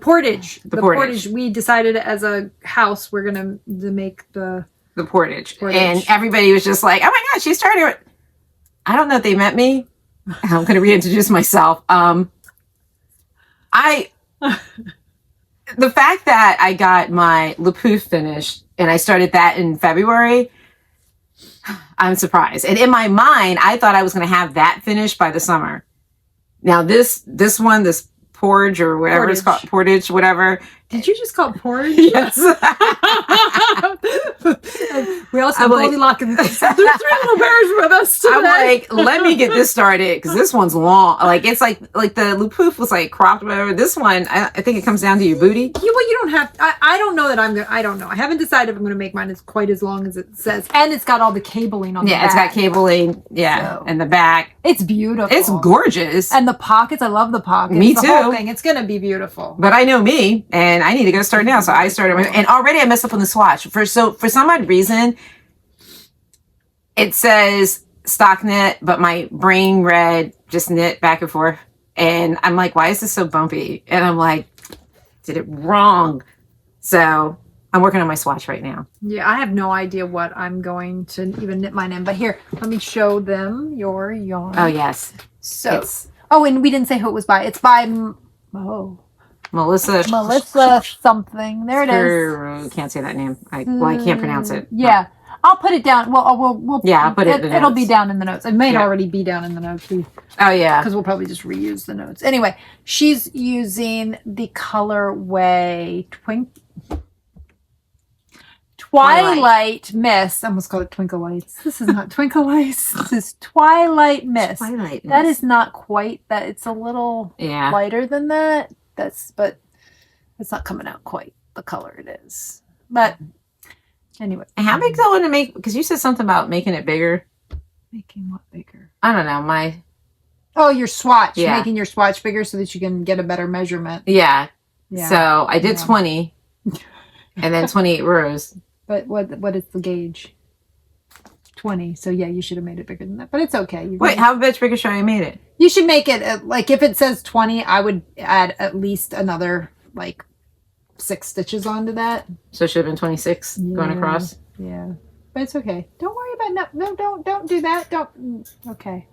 portage. The portage. We decided as a house we're gonna make the portage, and everybody was just like, "Oh my God, she's starting." I don't know if they met me. I'm going to reintroduce myself. The fact that I got my LePouf finished and I started that in February, I'm surprised. And in my mind, I thought I was going to have that finished by the summer. Now this portage or whatever it's called, portage, whatever. Did you just call it porridge? Yes. We also have Goldilocks and there's 3 little bears with us today. I'm like, let me get this started because this one's long. Like it's like the LePouf was like cropped or whatever. This one, I think it comes down to your booty. You don't have. I don't know that I don't know. I haven't decided if I'm going to make mine as quite as long as it says, and it's got all the cabling on the back. Yeah, it's got cabling. Yeah, and the back. It's beautiful. It's gorgeous. And the pockets, I love the pockets. Me too. too. The whole thing. It's going to be beautiful. But I know me, and I need to go start now. So I started, and already I messed up on the swatch. For some odd reason, it says stock knit, but my brain read just knit back and forth. And I'm like, why is this so bumpy? And I'm like, did it wrong. So I'm working on my swatch right now. Yeah, I have no idea what I'm going to even knit mine in. But here, let me show them your yarn. Oh, yes. So, and we didn't say who it was by. It's by, Melissa something. There it is. Can't say that name. I can't pronounce it. Yeah. I'll put it down. We'll I'll put it in the notes. It'll be down in the notes. It may already be down in the notes. Oh, yeah. Because we'll probably just reuse the notes. Anyway, she's using the colorway Twilight Mist. I almost called it Twinkle Lights. This is not Twinkle Lights. This is Twilight Mist. Twilight Mist. That is not quite that. It's a little lighter than that. But it's not coming out quite the color it is. But anyway. How big do I want to make? Because you said something about making it bigger. Making what bigger? I don't know. Oh, your swatch. Yeah. Making your swatch bigger so that you can get a better measurement. Yeah. Yeah. So I did 20 and then 28 rows. But what is the gauge? 20. So yeah, you should have made it bigger than that. But it's okay. Wait, how much bigger should I have made it? You should make it, like, if it says 20, I would add at least another, like, 6 stitches onto that. So it should have been 26 going across? Yeah. But it's okay. Don't worry about don't do that. Okay.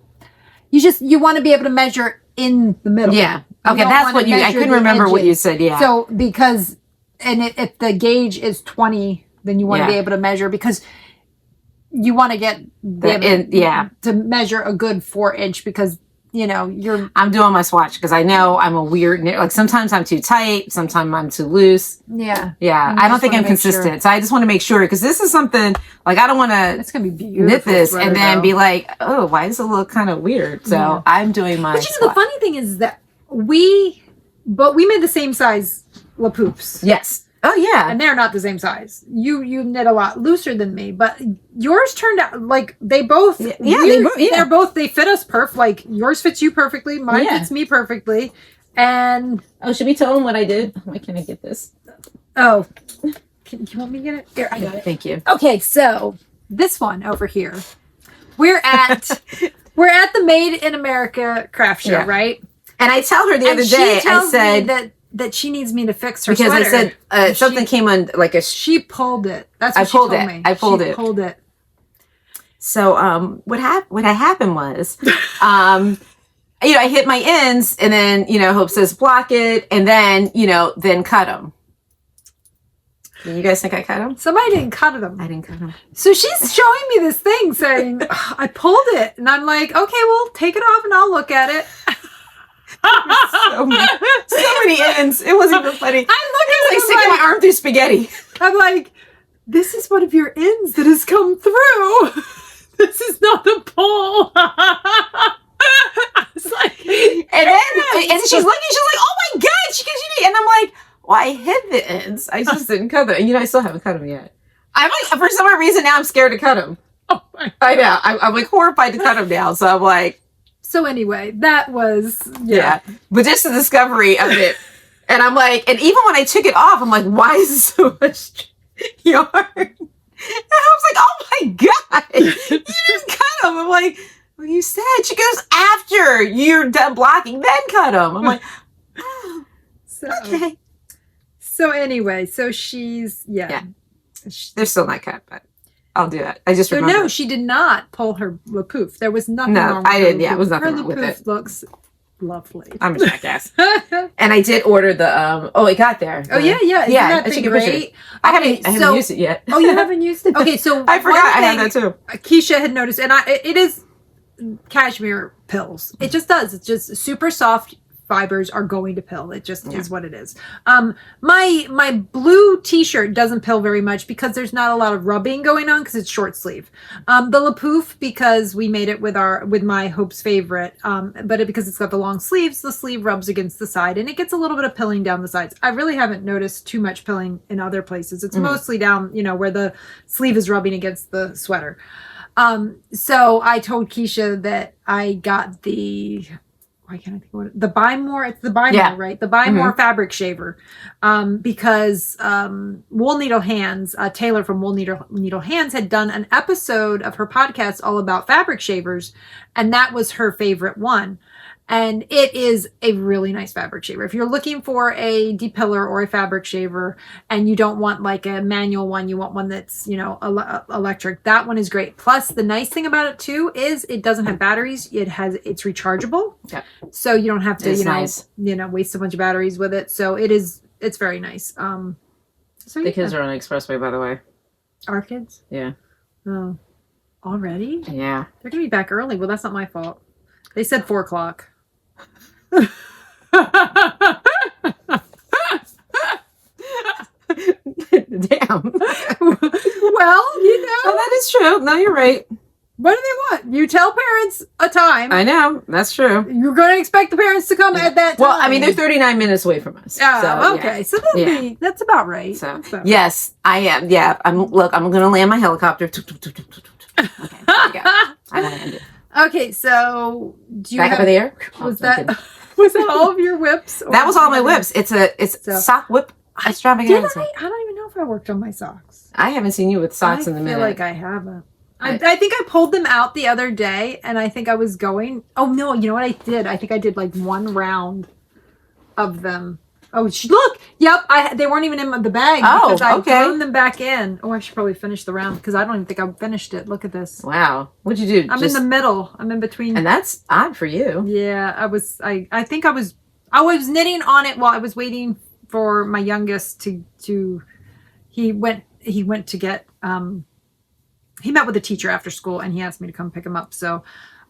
You want to be able to measure in the middle. Yeah. Okay, that's what I couldn't remember what you said, yeah. So, because, if the gauge is 20, then you want to be able to measure, because you want to get to measure a good 4-inch, because I'm doing my swatch because I know I'm a weird, like sometimes I'm too tight, sometimes I'm too loose. Yeah. I don't think I'm consistent. So I just want to make sure, because this is something, like, I don't want to it's gonna be beautiful knit this sweater, and then though. be like, oh, why does it look kind of weird? So I'm doing my But the funny thing is that we made the same size lapoops. Yes. Oh yeah. And they're not the same size. You knit a lot looser than me, but yours turned out like they both. They fit us perfect. Like, yours fits you perfectly, mine fits me perfectly, and should we tell them what I did? Why can't I get this? Oh, you want me to get it? Here, I got it. Thank you. Okay, so this one over here, we're at the Made in America craft show, right? And I tell her the other day, I said that she needs me to fix her because sweater. I said something came on, like she pulled it. That's what I pulled it. Me. I pulled she it. Pulled it. So what happened was I hit my ends, and then Hope says block it, and then then cut them. You guys think I cut them? Somebody didn't cut them. I didn't cut them. So she's showing me this thing saying I pulled it, and I'm like, okay, well, take it off and I'll look at it. so many ends. It wasn't even funny. I look at it like sticking my arm through spaghetti. I'm like, this is one of your ends that has come through. This is not a pull. I was like, and she's looking. She's like, oh my god, she gives you. And I'm like, well, I hid the ends. I just didn't cut them. And I still haven't cut them yet. I'm like, for some reason now I'm scared to cut them. Oh my God. I know. I'm like horrified to cut them now. So I'm like. So anyway, that was but just the discovery of it, and I'm like, and even when I took it off, I'm like, why is this so much yarn? And I was like, oh my god, you didn't cut them. I'm like, well, you said. She goes, after you're done blocking, then cut them. I'm like, oh, okay. So anyway, so she's they're still not cut, but. I'll do that. I just remember. No, she did not pull her lapoof. There was nothing wrong with I didn't. Lapoof. Yeah, it was nothing her wrong with it. Lapoof looks lovely. I'm a jackass. And I did order the. It got there. Oh yeah. Isn't that thing great? I haven't used it yet. Oh, you haven't used it? Okay, so I forgot I had that too. Kiesha had noticed, and it is cashmere pills. It just does. It's just super soft. Fibers are going to pill. It just is what it is. My blue t-shirt doesn't pill very much because there's not a lot of rubbing going on because it's short sleeve. The lapoof, because we made it with my Hope's favorite, but because it's got the long sleeves, the sleeve rubs against the side and it gets a little bit of pilling down the sides. I really haven't noticed too much pilling in other places. It's mostly down, where the sleeve is rubbing against the sweater. So I told Kiesha that I got the why can't I think what the Buy More? It's the Buy More, right? The Buy More fabric shaver, because Wool Needle Hands, Taylor from Wool Needle Hands, had done an episode of her podcast all about fabric shavers, and that was her favorite one. And it is a really nice fabric shaver. If you're looking for a depiller or a fabric shaver and you don't want like a manual one, you want one that's, electric, that one is great. Plus, the nice thing about it too is it doesn't have batteries. It's rechargeable. Yeah. So you don't have to, waste a bunch of batteries with it. So it's very nice. The kids are on the expressway, by the way. Our kids? Yeah. Oh, already? Yeah. They're going to be back early. Well, that's not my fault. They said 4:00. Damn. Well, Oh, that is true. No, you're right. What do they want? You tell parents a time. I know. That's true. You're going to expect the parents to come at that time. Well, I mean, they're 39 minutes away from us. Oh, okay. Yeah. So that's about right. So, yes, I am. Yeah. I'm going to land my helicopter. Okay, there you go. I landed. Okay, so do you Back up in the air. Was that was that all of your whips? That was all my whips. It's sock whip extravaganza. Did I don't even know if I worked on my socks. I haven't seen you with socks in a minute. I feel like I haven't. I think I pulled them out the other day, and I think I was going. Oh no! You know what I did? I think I did like one round of them. Oh, look! Yep, they weren't even in the bag because I'd thrown them back in. Oh, I should probably finish the round because I don't even think I finished it. Look at this. Wow, what'd you do? I'm in the middle. I'm in between, and that's odd for you. Yeah, I was. I think I was knitting on it while I was waiting for my youngest to. He went to get. He met with a teacher after school, and he asked me to come pick him up. So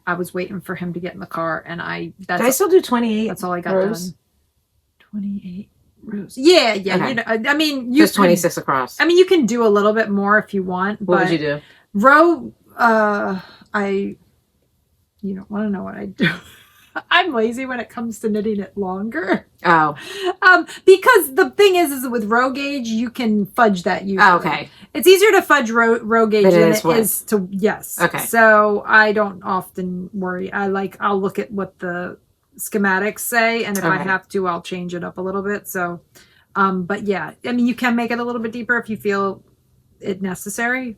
I was waiting for him to get in the car, and Did I still do 28? That's all I got done. 28 rows. Yeah. Okay. You know, I mean, you just 26 across. I mean, you can do a little bit more if you want. What would you do? Row. You don't want to know what I do. I'm lazy when it comes to knitting it longer. Oh. Because the thing is with row gauge, you can fudge that usually. Oh, okay. It's easier to fudge row gauge than it is to, yes. Okay. So I don't often worry. I'll look at what the schematics say, and if I have to, I'll change it up a little bit. So, but yeah, I mean, you can make it a little bit deeper if you feel it necessary.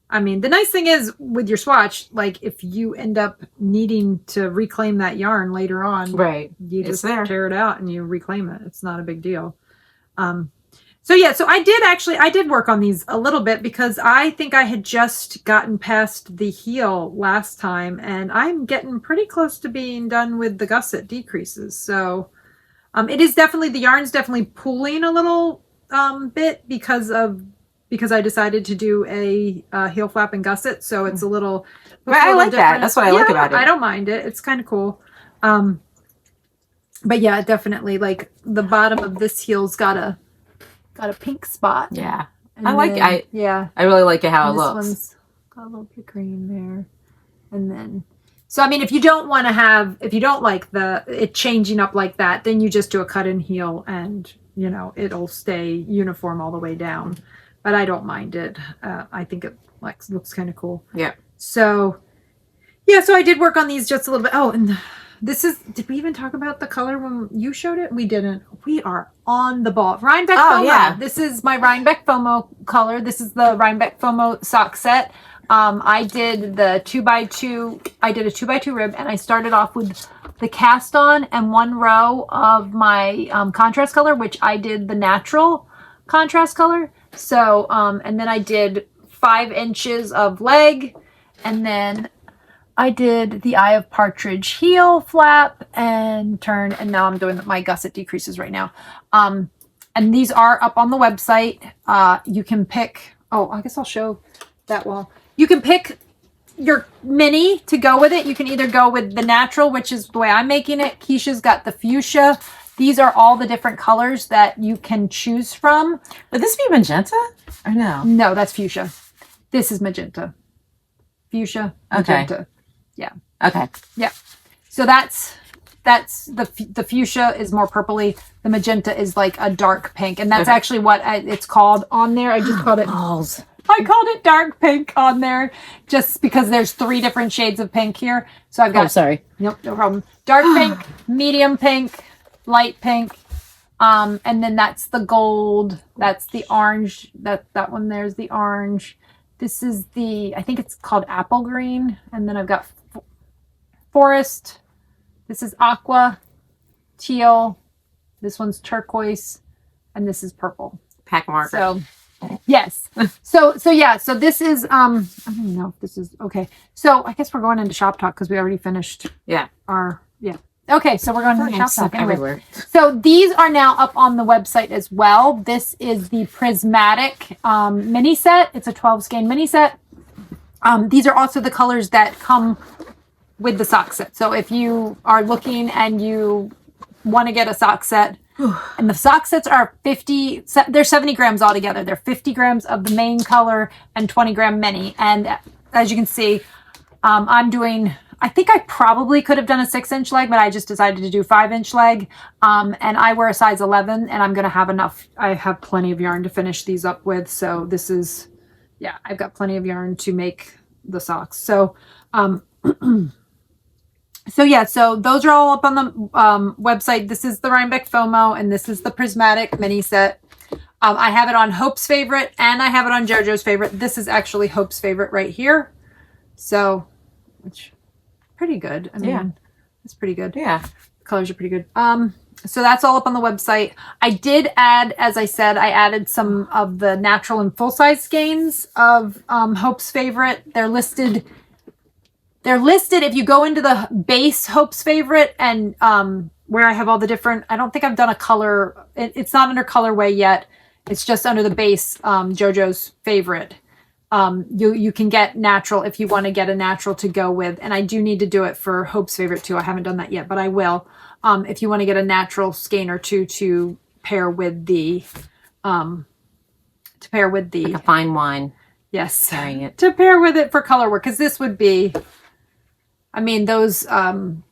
I mean, the nice thing is with your swatch, like if you end up needing to reclaim that yarn later on, right? You just tear it out and you reclaim it. It's not a big deal. So I did work on these a little bit because I think I had just gotten past the heel last time, and I'm getting pretty close to being done with the gusset decreases. So it is definitely, the yarn's definitely pooling a little bit because I decided to do a heel flap and gusset, so it's a little. I like that. That's what I like about it. I don't mind it. It's kind of cool. But yeah, definitely, like the bottom of this heel's got a pink spot. Yeah, and I really like it how it looks. This one's got a little bit of green there, and then. So I mean, if you don't like it changing up like that, then you just do a cut and heel, and it'll stay uniform all the way down. But I don't mind it. I think it looks kind of cool. Yeah. So, yeah. So I did work on these just a little bit. Oh, and did we even talk about the color when you showed it? We didn't. We are on the ball. Rhinebeck FOMO. Yeah. This is my Rhinebeck FOMO color. This is the Rhinebeck FOMO sock set. I did the 2x2. I did a 2x2 rib, and I started off with the cast on and one row of my contrast color, which I did the natural contrast color. So, and then I did 5 inches of leg, and then I did the Eye of Partridge heel flap and turn, and now I'm doing my gusset decreases right now. And these are up on the website. You can pick, I guess I'll show that wall. You can pick your mini to go with it. You can either go with the natural, which is the way I'm making it. Kiesha's got the fuchsia. These are all the different colors that you can choose from. Would this be magenta or no? No, that's fuchsia. This is magenta. Fuchsia, magenta. Okay. Yeah. Okay. Yeah. So that's the fuchsia is more purpley. The magenta is like a dark pink, and that's actually what it's called on there. I just called it balls. I called it dark pink on there just because there's 3 different shades of pink here. So I've got. Oh, sorry. Nope, no problem. Dark pink, medium pink, light pink, and then that's the gold. That's the orange. That one there's the orange. This is I think it's called apple green, and then I've got forest. This is aqua, teal. This one's turquoise, and this is purple. Pack marker. So, yes. So yeah. So this is I don't even know if this is okay. So I guess we're going into shop talk because we already finished. Yeah. Okay, so we're going into shop talk everywhere. So these are now up on the website as well. This is the Prismatic mini set. It's a 12 skein mini set. These are also the colors that come with the sock set. So if you are looking and you want to get a sock set, and the sock sets are they're 70 grams altogether. They're 50 grams of the main color and 20 gram mini. And as you can see, I'm doing, I think I probably could have done a 6-inch leg, but I just decided to do 5-inch leg. And I wear a size 11, and I'm going to have enough. I have plenty of yarn to finish these up with. So this is, I've got plenty of yarn to make the socks. So So yeah, so those are all up on the website. This is the Rhinebeck FOMO, and this is the Prismatic mini set. I have it on Hope's favorite, and I have it on JoJo's favorite. This is actually Hope's favorite right here. So, which pretty good. I mean, it's pretty good. Yeah, the colors are pretty good. So that's all up on the website. I did add, as I said, I added some of the natural and full size skeins of Hope's favorite. They're listed. They're listed if you go into the base Hope's favorite and where I have all the different, I don't think I've done a color. It's not under colorway yet. It's just under the base JoJo's favorite. You can get natural if you want to get a natural to go with. And I do need to do it for Hope's favorite too. I haven't done that yet, but I will. If you want to get a natural skein or two to pair with the, like a fine wine. Yes. Pairing it. To pair with it for color work. Because this would be, I mean, those, the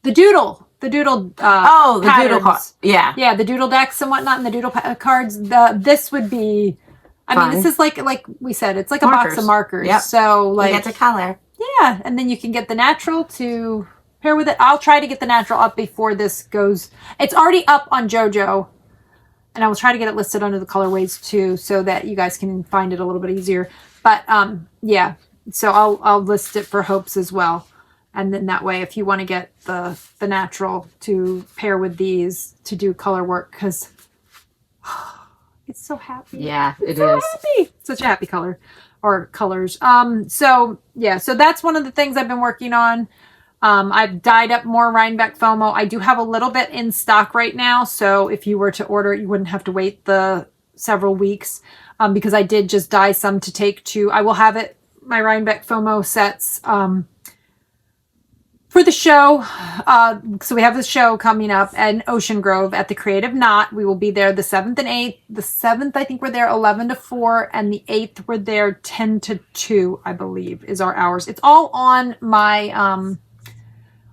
doodle doodle cards. Yeah, the doodle decks and whatnot, and the doodle cards. This would be, I mean, this is like we said, it's like a box of markers. Yep. So like, you get the color. Yeah, and then you can get the natural to pair with it. I'll try to get the natural up before this goes. It's already up on JoJo, and I will try to get it listed under the colorways too, so that you guys can find it a little bit easier. But yeah, so I'll list it for Hope's as well. And then that way, if you want to get the natural to pair with these to do color work, because it's so happy. Yeah, it is. Happy. Such a happy color or colors. So yeah, so that's one of the things I've been working on. I've dyed up more Rhinebeck FOMO. I do have a little bit in stock right now. So if you were to order it, you wouldn't have to wait the several weeks because I did just dye some to take to, I will have it, my Rhinebeck FOMO sets, for the show. So we have the show coming up in Ocean Grove at the Creative Knot. We will be there the 7th and 8th. The 7th, I think we're there 11 to 4, and the 8th we're there 10 to 2, I believe, is our hours. It's all on my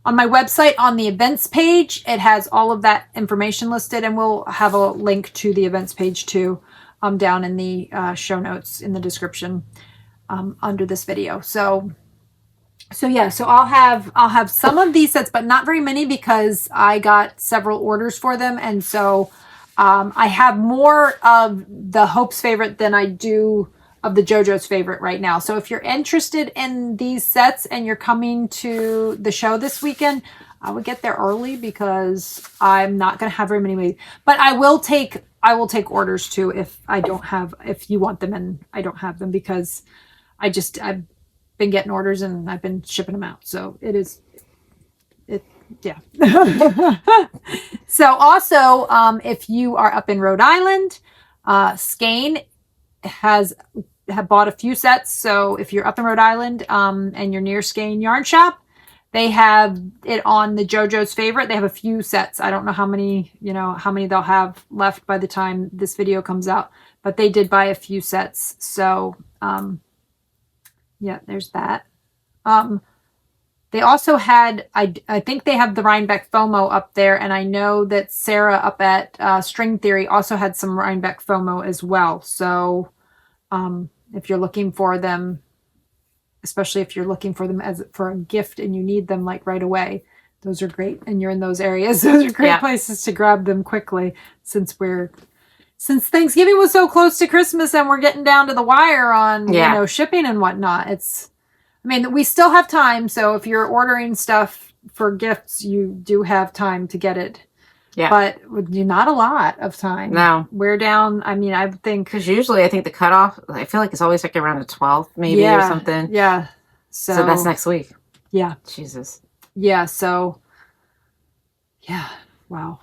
website on the events page. It has all of that information listed, and we'll have a link to the events page too, down in the show notes in the description under this video. So yeah, so I'll have some of these sets, but not very many because I got several orders for them. And so I have more of the Hope's favorite than I do of the JoJo's favorite right now. So if you're interested in these sets and you're coming to the show this weekend, I would get there early because I'm not going to have very many. But I will take orders too if you want them and I don't have them, because I've been getting orders and I've been shipping them out. So yeah. So also, if you are up in Rhode Island, Skein have bought a few sets. So if you're up in Rhode Island, and you're near Skein Yarn Shop, they have it on the JoJo's favorite. They have a few sets. I don't know how many they'll have left by the time this video comes out, but they did buy a few sets. So, yeah, there's that. They also had, I think they have the Rhinebeck FOMO up there, and I know that Sarah up at String Theory also had some Rhinebeck FOMO as well. So if you're looking for them, especially if you're looking for them for a gift and you need them like right away, those are great. And you're in those areas, those are great places to grab them quickly, since Thanksgiving was so close to Christmas and we're getting down to the wire on, shipping and whatnot. We still have time. So if you're ordering stuff for gifts, you do have time to get it. Yeah. But not a lot of time. No. We're down, I think. Because usually I think the cutoff, I feel like it's always like around the 12th maybe or something. Yeah. So that's next week. Yeah. Jesus. Yeah. So, yeah. Wow.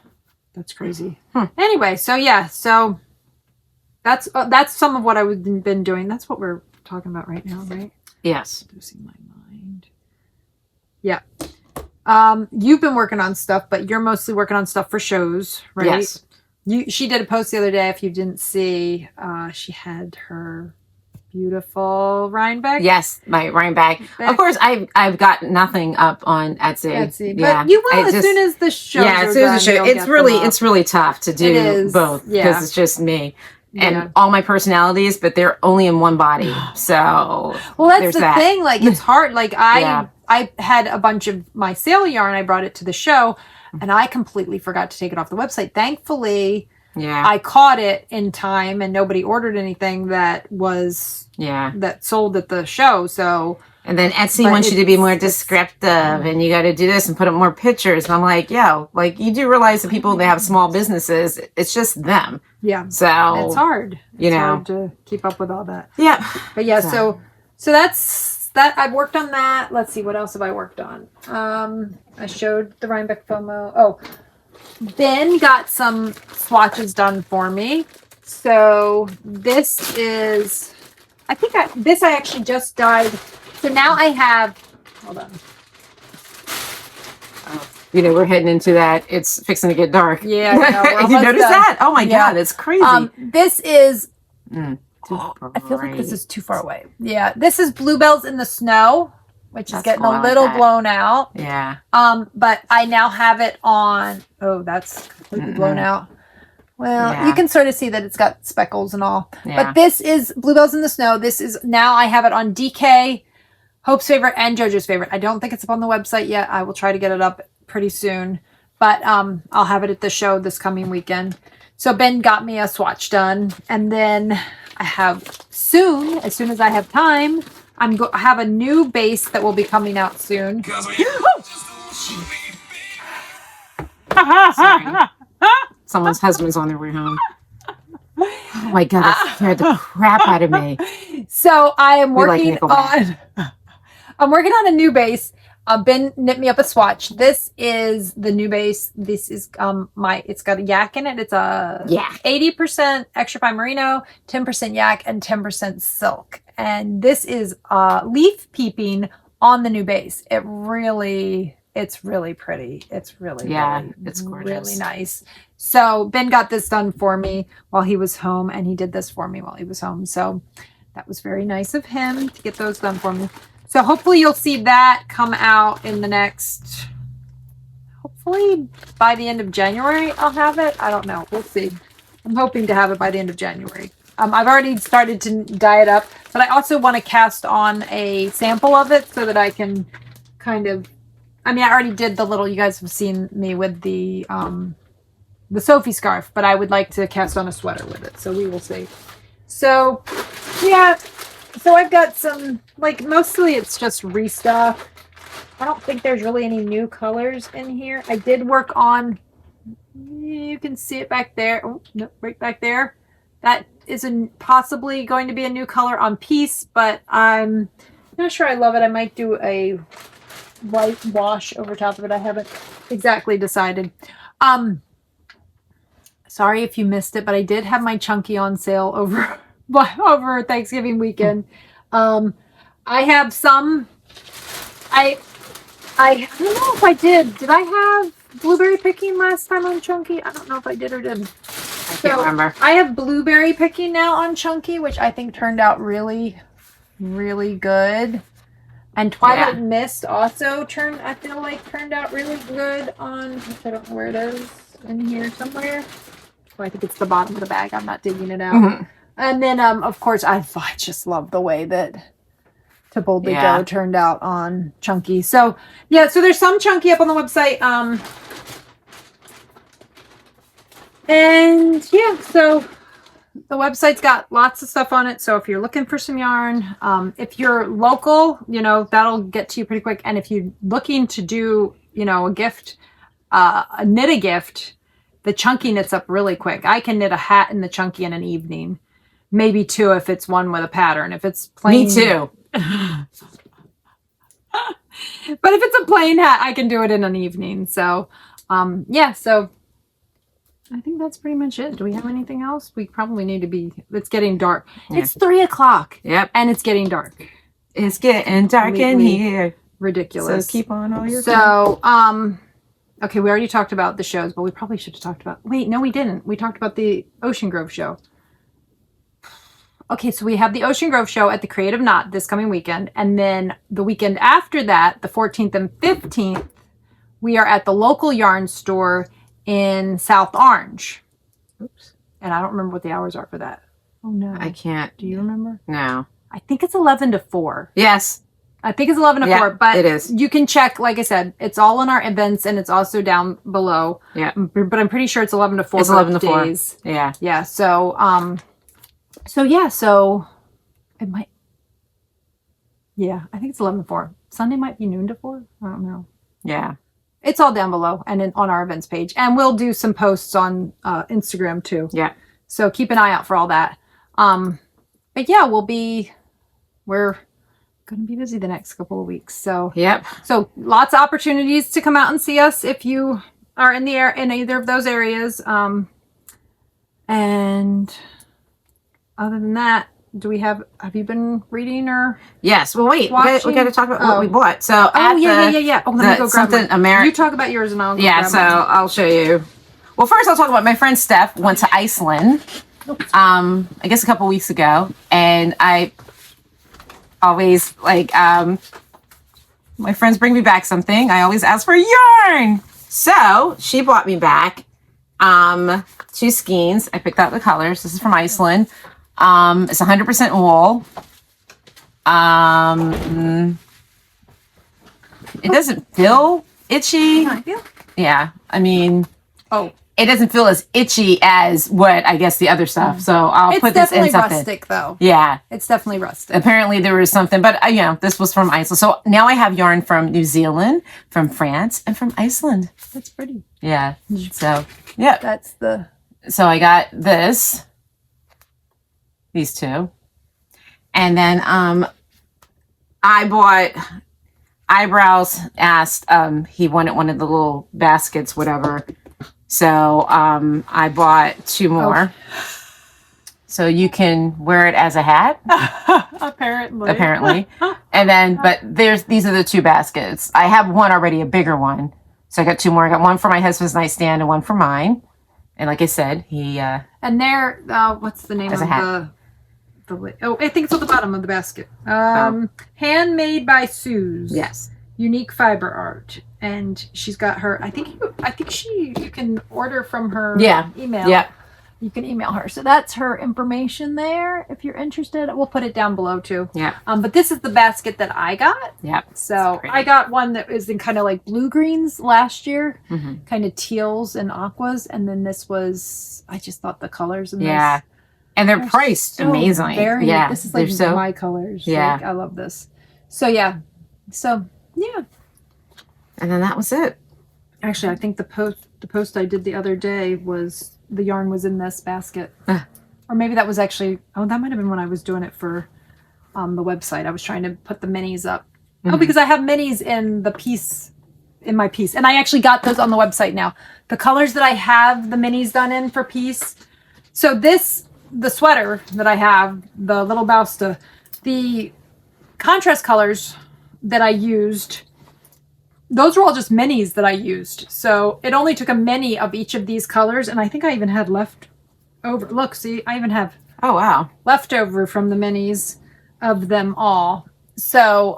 That's crazy. Anyway, so yeah, so that's some of what I've been doing. That's what we're talking about right now, right? Yes. Losing my mind. Yeah. You've been working on stuff, but you're mostly working on stuff for shows, right? Yes. She did a post the other day. If you didn't see, she had her beautiful Rhinebeck. Yes, my Rhinebeck. Of course, I've got nothing up on Etsy. But you will as soon as the show. Yeah, as soon as the show. It's really tough to do both because it's just me. and all my personalities, but they're only in one body. So well, that's the thing. Like, it's hard. Like, I had a bunch of my sale yarn. I brought it to the show, and I completely forgot to take it off the website. Thankfully, I caught it in time, and nobody ordered anything that was that sold at the show. So. And then Etsy wants you to be more descriptive, and you got to do this and put up more pictures. And I'm like, like, you do realize that people that have small businesses, it's just them. Yeah. So it's hard. It's hard to keep up with all that. Yeah. But yeah, so that's that. I've worked on that. Let's see, what else have I worked on? I showed the Rhinebeck FOMO. Oh, Ben got some swatches done for me. So this is, I actually just dyed. So now I have, hold on. We're heading into that. It's fixing to get dark. Yeah, I know. You notice that? Oh my God, it's crazy. This is, I feel like this is too far away. Yeah, this is Bluebells in the Snow, which is getting a little blown out. Yeah. But I now have it on, that's completely blown out. Well, you can sort of see that it's got speckles and all. Yeah. But this is Bluebells in the Snow. This is, now I have it on DK, Hope's favorite, and JoJo's favorite. I don't think it's up on the website yet. I will try to get it up pretty soon. But I'll have it at the show this coming weekend. So Ben got me a swatch done. And then I have as soon as I have time, I have a new base that will be coming out soon. Sorry. Someone's husband's on their way home. Oh my God, that scared the crap out of me. So I am working on a new base. Ben knit me up a swatch. This is the new base. This is it's got a yak in it. It's a 80% extra fine merino, 10% yak, and 10% silk. And this is leaf peeping on the new base. It's really pretty. It's really it's gorgeous. Really nice. So Ben got this done for me while he was home, and he did this for me while he was home. So that was very nice of him to get those done for me. So hopefully you'll see that come out in the next, hopefully by the end of January I'll have it. I don't know. We'll see. I'm hoping to have it by the end of January. I've already started to dye it up, but I also want to cast on a sample of it so that I can kind of, I already did the little, you guys have seen me with the Sophie scarf, but I would like to cast on a sweater with it. So we will see. So yeah, so I've got some, like, mostly it's just restock. I don't think there's really any new colors in here. I did work on, you can see it back there. Oh, no, right back there. That is possibly going to be a new color on Peace, but I'm not sure I love it. I might do a white wash over top of it. I haven't exactly decided. Sorry if you missed it, but I did have my chunky on sale over Thanksgiving weekend. I have some, I don't know if I did. Did I have blueberry picking last time on chunky? I don't know if I did or didn't. I can't remember. I have blueberry picking now on chunky, which I think turned out really, really good. And Twilight Mist also turned out really good on, I don't know where it is, in here somewhere. Oh, I think it's the bottom of the bag. I'm not digging it out. Mm-hmm. And then, of course, I just love the way that To Boldly Go turned out on chunky. So, yeah, so there's some chunky up on the website. And, yeah, so the website's got lots of stuff on it. So if you're looking for some yarn, if you're local, that'll get to you pretty quick. And if you're looking to do, a gift, knit a gift, the chunky knits up really quick. I can knit a hat in the chunky in an evening. Maybe two if it's one with a pattern. If it's plain. Me too. But if it's a plain hat, I can do it in an evening. So, so I think that's pretty much it. Do we have anything else? We probably need to be, it's getting dark. Yeah. It's 3:00. Yep. And it's getting dark. It's getting dark in here. Ridiculous. So keep on all your okay, we already talked about the shows, but we probably should have talked about, wait, no, we didn't. We talked about the Ocean Grove show. Okay, so we have the Ocean Grove show at the Creative Knot this coming weekend. And then the weekend after that, the 14th and 15th, we are at the local yarn store in South Orange. Oops. And I don't remember what the hours are for that. Oh no. I can't. Do you remember? No. I think it's 11 to 4. Yes. I think it's 11 to 4, but it is. You can check, like I said, it's all in our events and it's also down below. Yeah. But I'm pretty sure it's 11 to 4. It's 11 to 4. Days. Yeah. Yeah. So, so it might, yeah, I think it's 11 to 4. Sunday might be noon to 4. I don't know. Yeah. It's all down below and on our events page. And we'll do some posts on Instagram too. Yeah. So keep an eye out for all that. But yeah, we're going to be busy the next couple of weeks. So, yep. So lots of opportunities to come out and see us if you are in either of those areas. And other than that, have you been reading or? Yes. Well, wait, we got to talk about what we bought. So, yeah. Oh, let me go grab mine. You talk about yours and I'll go grab mine. I'll show you. Well, first I'll talk about my friend Steph went to Iceland, I guess a couple weeks ago. And I always my friends bring me back something. I always ask for yarn. So she bought me back, 2 skeins. I picked out the colors. This is from Iceland. It's 100% wool. It doesn't feel itchy. Yeah. I mean, it doesn't feel as itchy as what I guess the other stuff. So I'll put this in something. It's definitely rustic though. Yeah. It's definitely rustic. Apparently there was something, but this was from Iceland. So now I have yarn from New Zealand, from France, and from Iceland. That's pretty. Yeah. So, yeah. So I got these 2. And then I bought Eyebrows asked he wanted one of the little baskets, whatever. So I bought 2 more. So you can wear it as a hat. Apparently. And then but these are the 2 baskets. I have one already, a bigger one. So I got 2 more. I got one for my husband's nightstand and one for mine. And like I said, he and there what's the name of I think it's at the bottom of the basket. Handmade by Suze. Yes. Unique fiber art. And she's got her, I think you can order from her email. Yeah. You can email her. So that's her information there. If you're interested, we'll put it down below too. Yeah. But this is the basket that I got. Yeah. So I got one that was in kind of like blue greens last year, kind of teals and aquas. And then this was, I just thought the colors in this. And they're priced amazingly. This is like my colors. Yeah. I love this. So yeah. And then that was it. Actually, I think the post I did the other day was the yarn was in this basket. Or maybe that was actually, that might have been when I was doing it for the website. I was trying to put the minis up. Because I have minis in my piece. And I actually got those on the website now. The colors that I have the minis done in for piece. So the sweater that I have, the little Bausta, the contrast colors that I used, those were all just minis that I used. So it only took a mini of each of these colors. And I think I even had left over. Look, see, I even have leftover from the minis of them all. So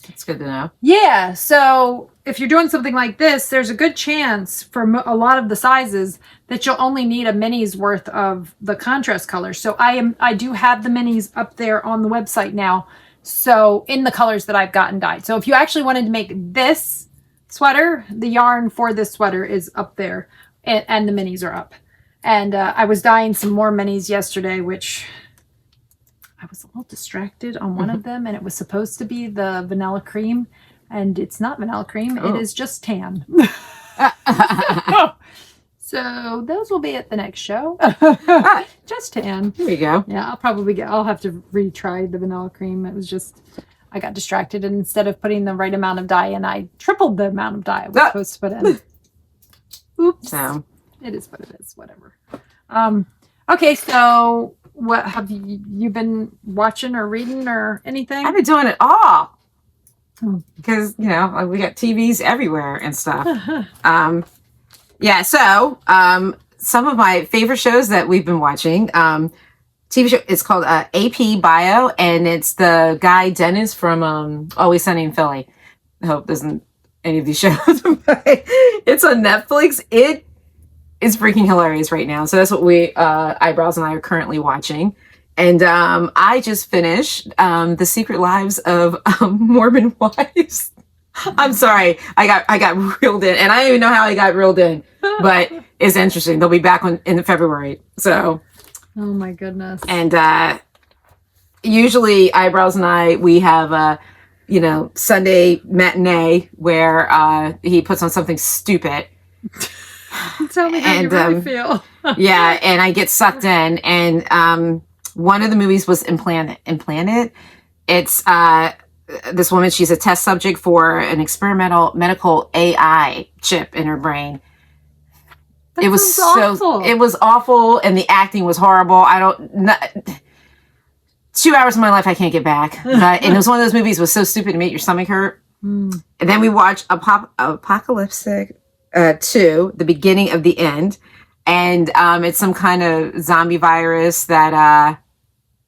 it's good to know. Yeah. So if you're doing something like this, there's a good chance for a lot of the sizes that you'll only need a mini's worth of the contrast colors. So I do have the minis up there on the website now. So in the colors that I've gotten dyed. So if you actually wanted to make this sweater, the yarn for this sweater is up there and the minis are up. And I was dyeing some more minis yesterday, which I was a little distracted on one of them, and it was supposed to be the vanilla cream, and it's not vanilla cream. It is just tan. So those will be at the next show. Just tan. There you go. Yeah, I'll have to retry the vanilla cream. It was just, I got distracted, and instead of putting the right amount of dye in, I tripled the amount of dye I was supposed to put in. Oops. So it is what it is. Whatever. Okay, so what have you been watching or reading or anything? I've been doing it all. Because, we got TVs everywhere and stuff. So some of my favorite shows that we've been watching, TV show, it's called AP Bio, and it's the guy Dennis from Always Sunny in Philly. I hope doesn't any of these shows, but it's on Netflix. It's freaking hilarious right now. So that's what we Eyebrows and I are currently watching. And I just finished The Secret Lives of Mormon Wives. I'm sorry, I got reeled in, and I don't even know how I got reeled in, but it's interesting. They'll be back in February. So, oh my goodness. And usually Eyebrows and I, we have a Sunday matinee where he puts on something stupid. Tell me how you really feel. Yeah, and I get sucked in, and one of the movies was Implanted. It's this woman, she's a test subject for an experimental medical AI chip in her brain. It was awful, and the acting was horrible. 2 hours of my life I can't get back. And it was one of those movies was so stupid to make your stomach hurt. And then we watched Apocalyptic 2, the beginning of the end. And it's some kind of zombie virus that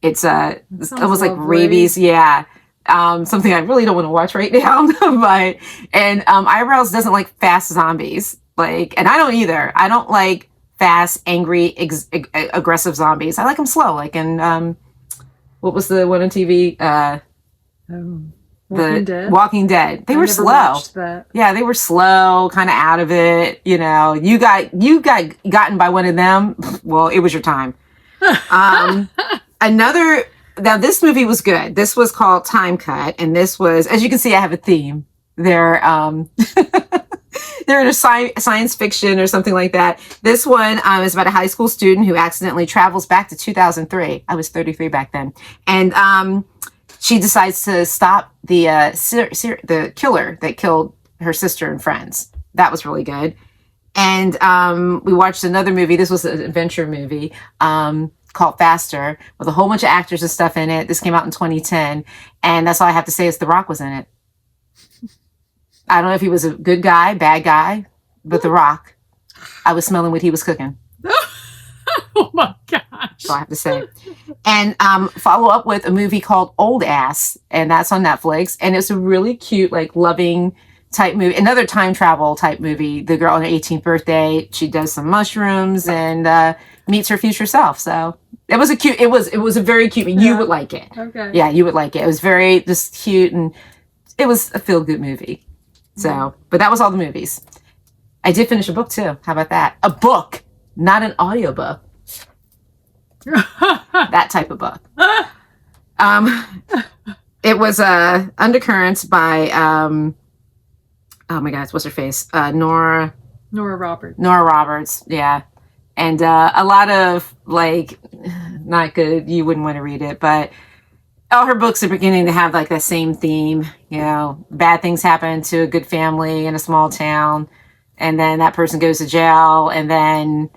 it's almost like rabies. Yeah. Something I really don't want to watch right now. But Eyebrows doesn't like fast zombies. And I don't either. I don't like fast, angry, aggressive zombies. I like them slow. Like in what was the one on TV? Walking Dead. They were slow. Yeah, they were slow, kind of out of it. You got gotten by one of them. Well, it was your time. Now this movie was good. This was called Time Cut, and this was, as you can see, I have a theme. They're in a science fiction or something like that. This one is about a high school student who accidentally travels back to 2003. I was 33 back then, and she decides to stop the killer that killed her sister and friends. That was really good. And we watched another movie. This was an adventure movie called Faster, with a whole bunch of actors and stuff in it. This came out in 2010, and that's all I have to say is The Rock was in it. I don't know if he was a good guy, bad guy, but The Rock, I was smelling what he was cooking. Oh my gosh. That's all I have to say. And follow up with a movie called Old Ass, and that's on Netflix. And it's a really cute, loving type movie. Another time travel type movie. The girl on her 18th birthday, she does some mushrooms and meets her future self. So it was a very cute. Yeah. You would like it. Okay. Yeah, you would like it. It was very just cute, and it was a feel good movie. So, but that was all the movies. I did finish a book too. How about that? A book, not an audiobook. That type of book. It was Undercurrents by oh my gosh, what's her face? Nora Roberts, yeah. And a lot of not good, you wouldn't want to read it, but all her books are beginning to have that same theme. Bad things happen to a good family in a small town, and then that person goes to jail, and then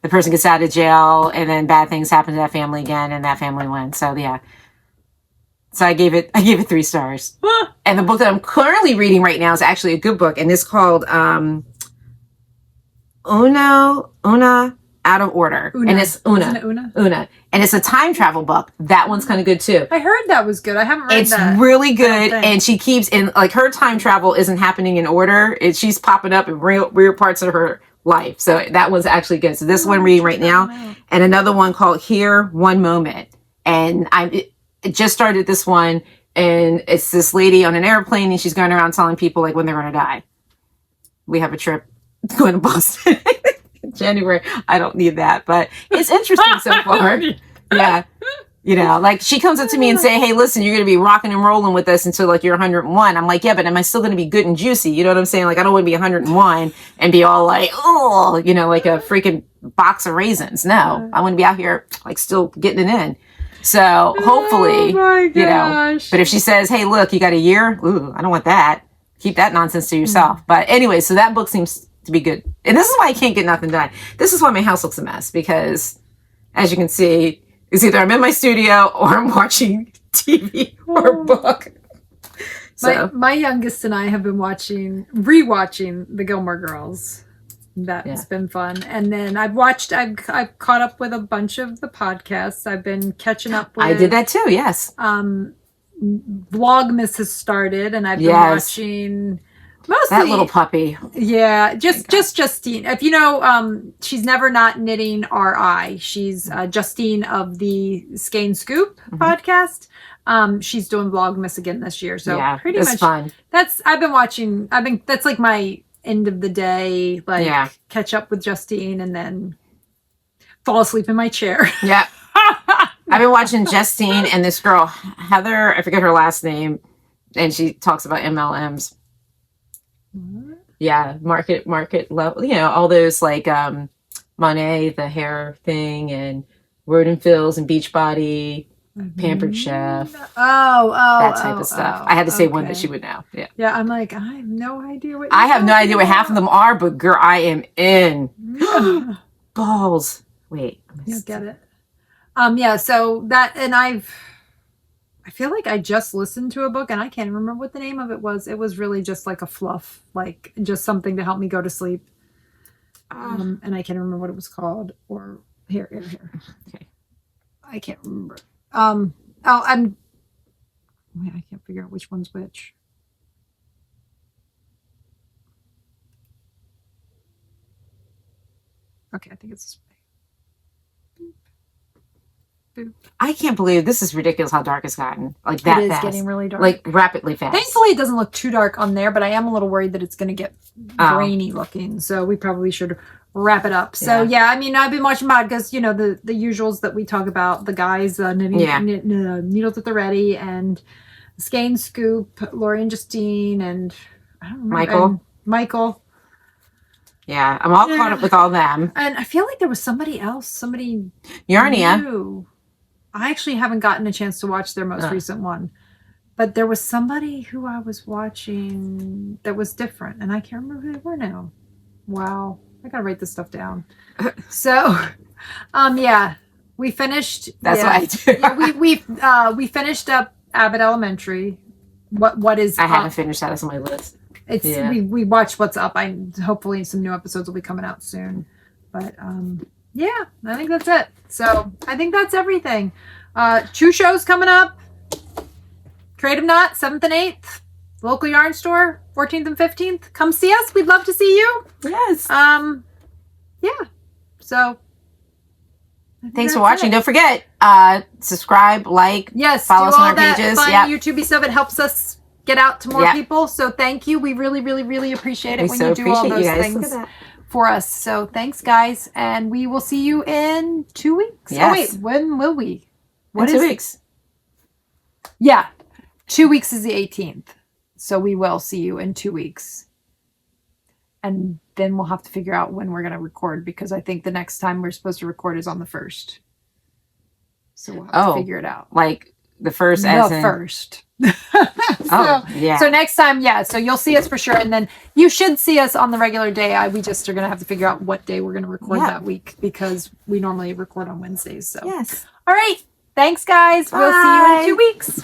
the person gets out of jail, and then bad things happen to that family again, and that family wins. So yeah. So I gave it 3 stars. And the book that I'm currently reading right now is actually a good book, and it's called Una Out of Order. And it's Una. Isn't it Una? Una. And it's a time travel book. That one's kind of good too. I heard that was good. I haven't read that. It's really good, and she keeps in her time travel isn't happening in order. She's popping up in weird parts of her life. So that one's actually good. So this one I'm reading right now, and another one called Here One Moment. And it just started this one, and it's this lady on an airplane, and she's going around telling people when they're going to die. We have a trip going to Boston in January. I don't need that, but it's interesting so far. Yeah. She comes up to me and say, hey, listen, you're going to be rocking and rolling with us until you're 101. I'm like, yeah, but am I still going to be good and juicy? You know what I'm saying? I don't want to be 101 and be all oh, like a freaking box of raisins. No, I want to be out here still getting it in. So hopefully, but if she says, hey, look, you got a year. Ooh, I don't want that. Keep that nonsense to yourself. But anyway, so that book seems to be good. And this is why I can't get nothing done. This is why my house looks a mess, because as you can see, it's either I'm in my studio or I'm watching TV or a book. So my youngest and I have been rewatching the Gilmore Girls. That's been fun. And then I've caught up with a bunch of the podcasts. I've been catching up with. I did that too, yes. Vlogmas has started, and I've been watching Mostly, that little puppy. Yeah, just Justine. If you know, she's never not knitting RI. She's Justine of the Skein Scoop podcast. She's doing Vlogmas again this year, so Yeah, pretty it's much fun. I've been watching. That's like my end of the day, like catch up with Justine and then fall asleep in my chair. Yeah, I've been watching Justine and this girl Heather. I forget her last name, and she talks about MLMs. What? Yeah, market level. You know, all those like Monet, the hair thing, and Word and Fills and Beachbody. Pampered Chef. That type of stuff. I had to say one that she would know. Yeah. Yeah, I'm like, I have no idea what I have no idea what half of them are, but girl, I am in. Balls. Wait. You'll get it. Yeah, so that, and I feel like I just listened to a book and I can't remember what the name of it was. It was really just like a fluff, like just something to help me go to sleep. And I can't remember what it was called. Or here. Okay. I can't remember. I can't figure out which one's which. Okay, I think it's this way. Boop. I can't believe this is ridiculous how dark it's gotten. Like that It is fast. getting really dark. Like rapidly fast. Thankfully, it doesn't look too dark on there, but I am a little worried that it's going to get grainy looking. So we probably should wrap it up. So yeah, I mean, I've been watching podcasts, you know, the usuals that we talk about, the guys knitting needles at the ready, and Skein Scoop, Lori and Justine, and I don't remember, Michael. Yeah, I'm all caught up with all them. And I feel like there was somebody else, somebody Yarnia. new. I actually haven't gotten a chance to watch their most recent one. But there was somebody who I was watching that was different, and I can't remember who they were now. Wow. I gotta write this stuff down. So, yeah, we finished. That's what I do. Yeah, we finished up Abbott Elementary. What is? I haven't finished that. It's on my list. It's we watched what's up. Hopefully some new episodes will be coming out soon. But yeah, I think that's it. So I think that's everything. 2 shows coming up. Creative Knot, 7th and 8th. Local yarn store, 14th and 15th. Come see us. We'd love to see you. Yes. Yeah. So thanks for watching. Don't forget, subscribe, like, follow us on our pages. Fun YouTube stuff. It helps us get out to more people. So thank you. We really, really, really appreciate it when you do all those things for us. So thanks, guys. And we will see you in 2 weeks. Yes. Oh, wait. When will we? In 2 weeks. Yeah. 2 weeks is the 18th. So we will see you in 2 weeks. And then we'll have to figure out when we're going to record, because I think the next time we're supposed to record is on the 1st. So we'll have to figure it out. Like the first first. So next time, so you'll see us for sure. And then you should see us on the regular day. We just are going to have to figure out what day we're going to record that week, because we normally record on Wednesdays. So yes. All right. Thanks, guys. Bye. We'll see you in 2 weeks.